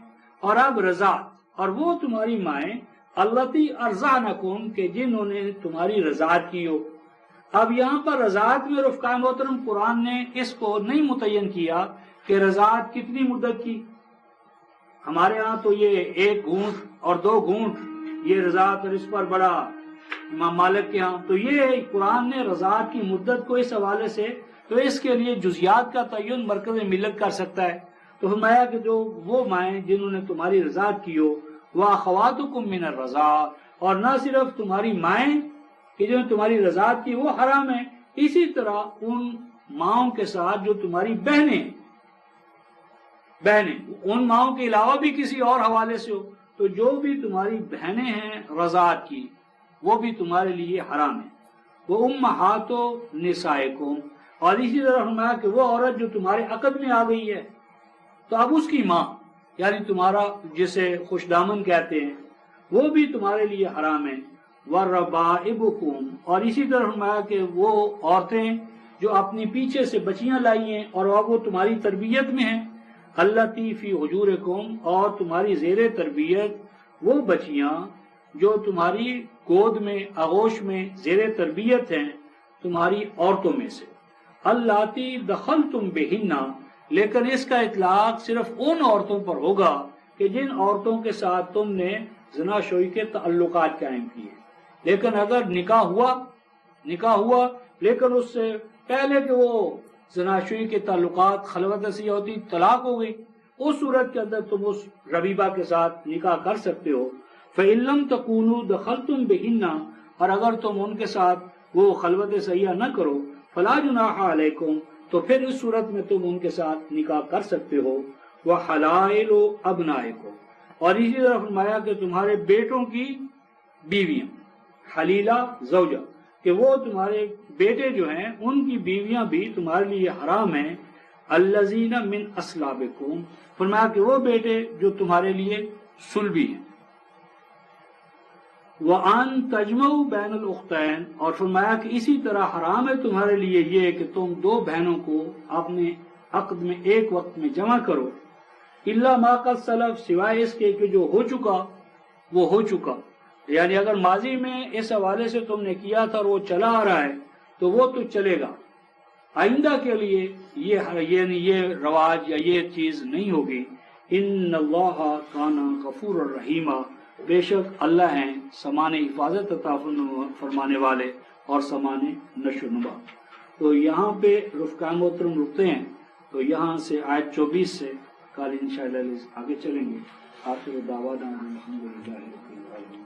اور اب رضاعت، اور وہ تمہاری مائیں اللتی ارضعنکم، کہ جنہوں نے تمہاری رضاعت کی ہو۔ اب یہاں پر رضاعت میں رفقاء محترم قرآن نے اس کو نہیں متعین کیا کہ رضاعت کتنی مدت کی۔ ہمارے ہاں تو یہ 1 گھونٹ اور 2 گھونٹ یہ رضاعت، اور اس پر بڑا امام مالک کے ہاں تو یہ قرآن نے رضاعت کی مدت کو اس حوالے سے، تو اس کے لیے جزیات کا تعین مرکز ملت کر سکتا ہے۔ تو فرمایا کہ جو وہ مائیں جنہوں نے تمہاری رضاعت کی ہو، وَأَخَوَاتُكُم مِّنَ الرَّضَاعَةِ، اور نہ صرف تمہاری مائیں کہ جو تمہاری رضاعت کی وہ حرام ہے، اسی طرح ان ماؤں کے ساتھ جو تمہاری بہنیں، ان ماؤں کے علاوہ بھی کسی اور حوالے سے ہو، تو جو بھی تمہاری بہنیں ہیں رضاعت کی وہ بھی تمہارے لیے حرام ہے۔ وہ امہات نسائکم، اور اسی طرح فرمایا کہ وہ عورت جو تمہارے عقد میں آ گئی ہے تو اب اس کی ماں یعنی تمہارا جسے خوش دامن کہتے ہیں وہ بھی تمہارے لیے حرام ہے۔ وَرَبَائِبُكُمْ، اور اسی طرح فرمایا کہ وہ عورتیں جو اپنی پیچھے سے بچیاں لائی ہیں اور اب وہ تمہاری تربیت میں ہیں، اللتی فی حجورکم، اور تمہاری زیر تربیت وہ بچیاں جو تمہاری گود میں، آغوش میں زیر تربیت ہیں تمہاری عورتوں میں سے، اللاتی دخلتم بہن، لیکن اس کا اطلاق صرف ان عورتوں پر ہوگا کہ جن عورتوں کے ساتھ تم نے زنا شوئی کے تعلقات قائم کیے۔ لیکن اگر نکاح ہوا لیکن اس سے پہلے کہ وہ زنا شوئی کے تعلقات خلوت ایسی ہوتی طلاق ہو گئی، اس صورت کے اندر تم اس ربیبہ کے ساتھ نکاح کر سکتے ہو۔ فَإِن لَمْ تَكُونُوا دَخَلْتُمْ بِهِنَّ، اور اگر تم ان کے ساتھ وہ خلوت صحیحہ نہ کرو، فَلَا جُنَاحَ عَلَيْكُمْ، تو پھر اس صورت میں تم ان کے ساتھ نکاح کر سکتے ہو۔ وَحَلَائِلُ أَبْنَائِكُمْ، اور اسی طرح فرمایا کہ تمہارے بیٹوں کی بیویاں، حلیلہ زوجہ، کہ وہ تمہارے بیٹے جو ہیں ان کی بیویاں بھی تمہارے لیے حرام ہیں۔ الذین من اصلابکم، فرمایا کہ وہ بیٹے جو تمہارے لیے صلبی ہیں۔ وَأَن تَجْمَعُوا بَيْنَ الْأُخْتَيْنِ، اور فرمایا کہ اسی طرح حرام ہے تمہارے لیے یہ کہ تم 2 بہنوں کو اپنے عقد میں ایک وقت میں جمع کرو، الا ما قد سلف، سوائے اس کے کہ جو ہو چکا وہ ہو چکا، یعنی اگر ماضی میں اس حوالے سے تم نے کیا تھا اور وہ چلا آ رہا ہے تو وہ تو چلے گا، آئندہ کے لیے یہ رواج یا یہ چیز نہیں ہوگی۔ ان اللہ کان غفور الرحیم، بے شک اللہ ہیں سامان حفاظت عطا فرمانے والے اور سامان نشو و نما۔ تو یہاں پہ رفقاء محترم رکتے ہیں، تو یہاں سے آیت 24 سے کل انشاءاللہ آگے چلیں گے۔ آخر دعوانا الحمدللہ رب العالمین۔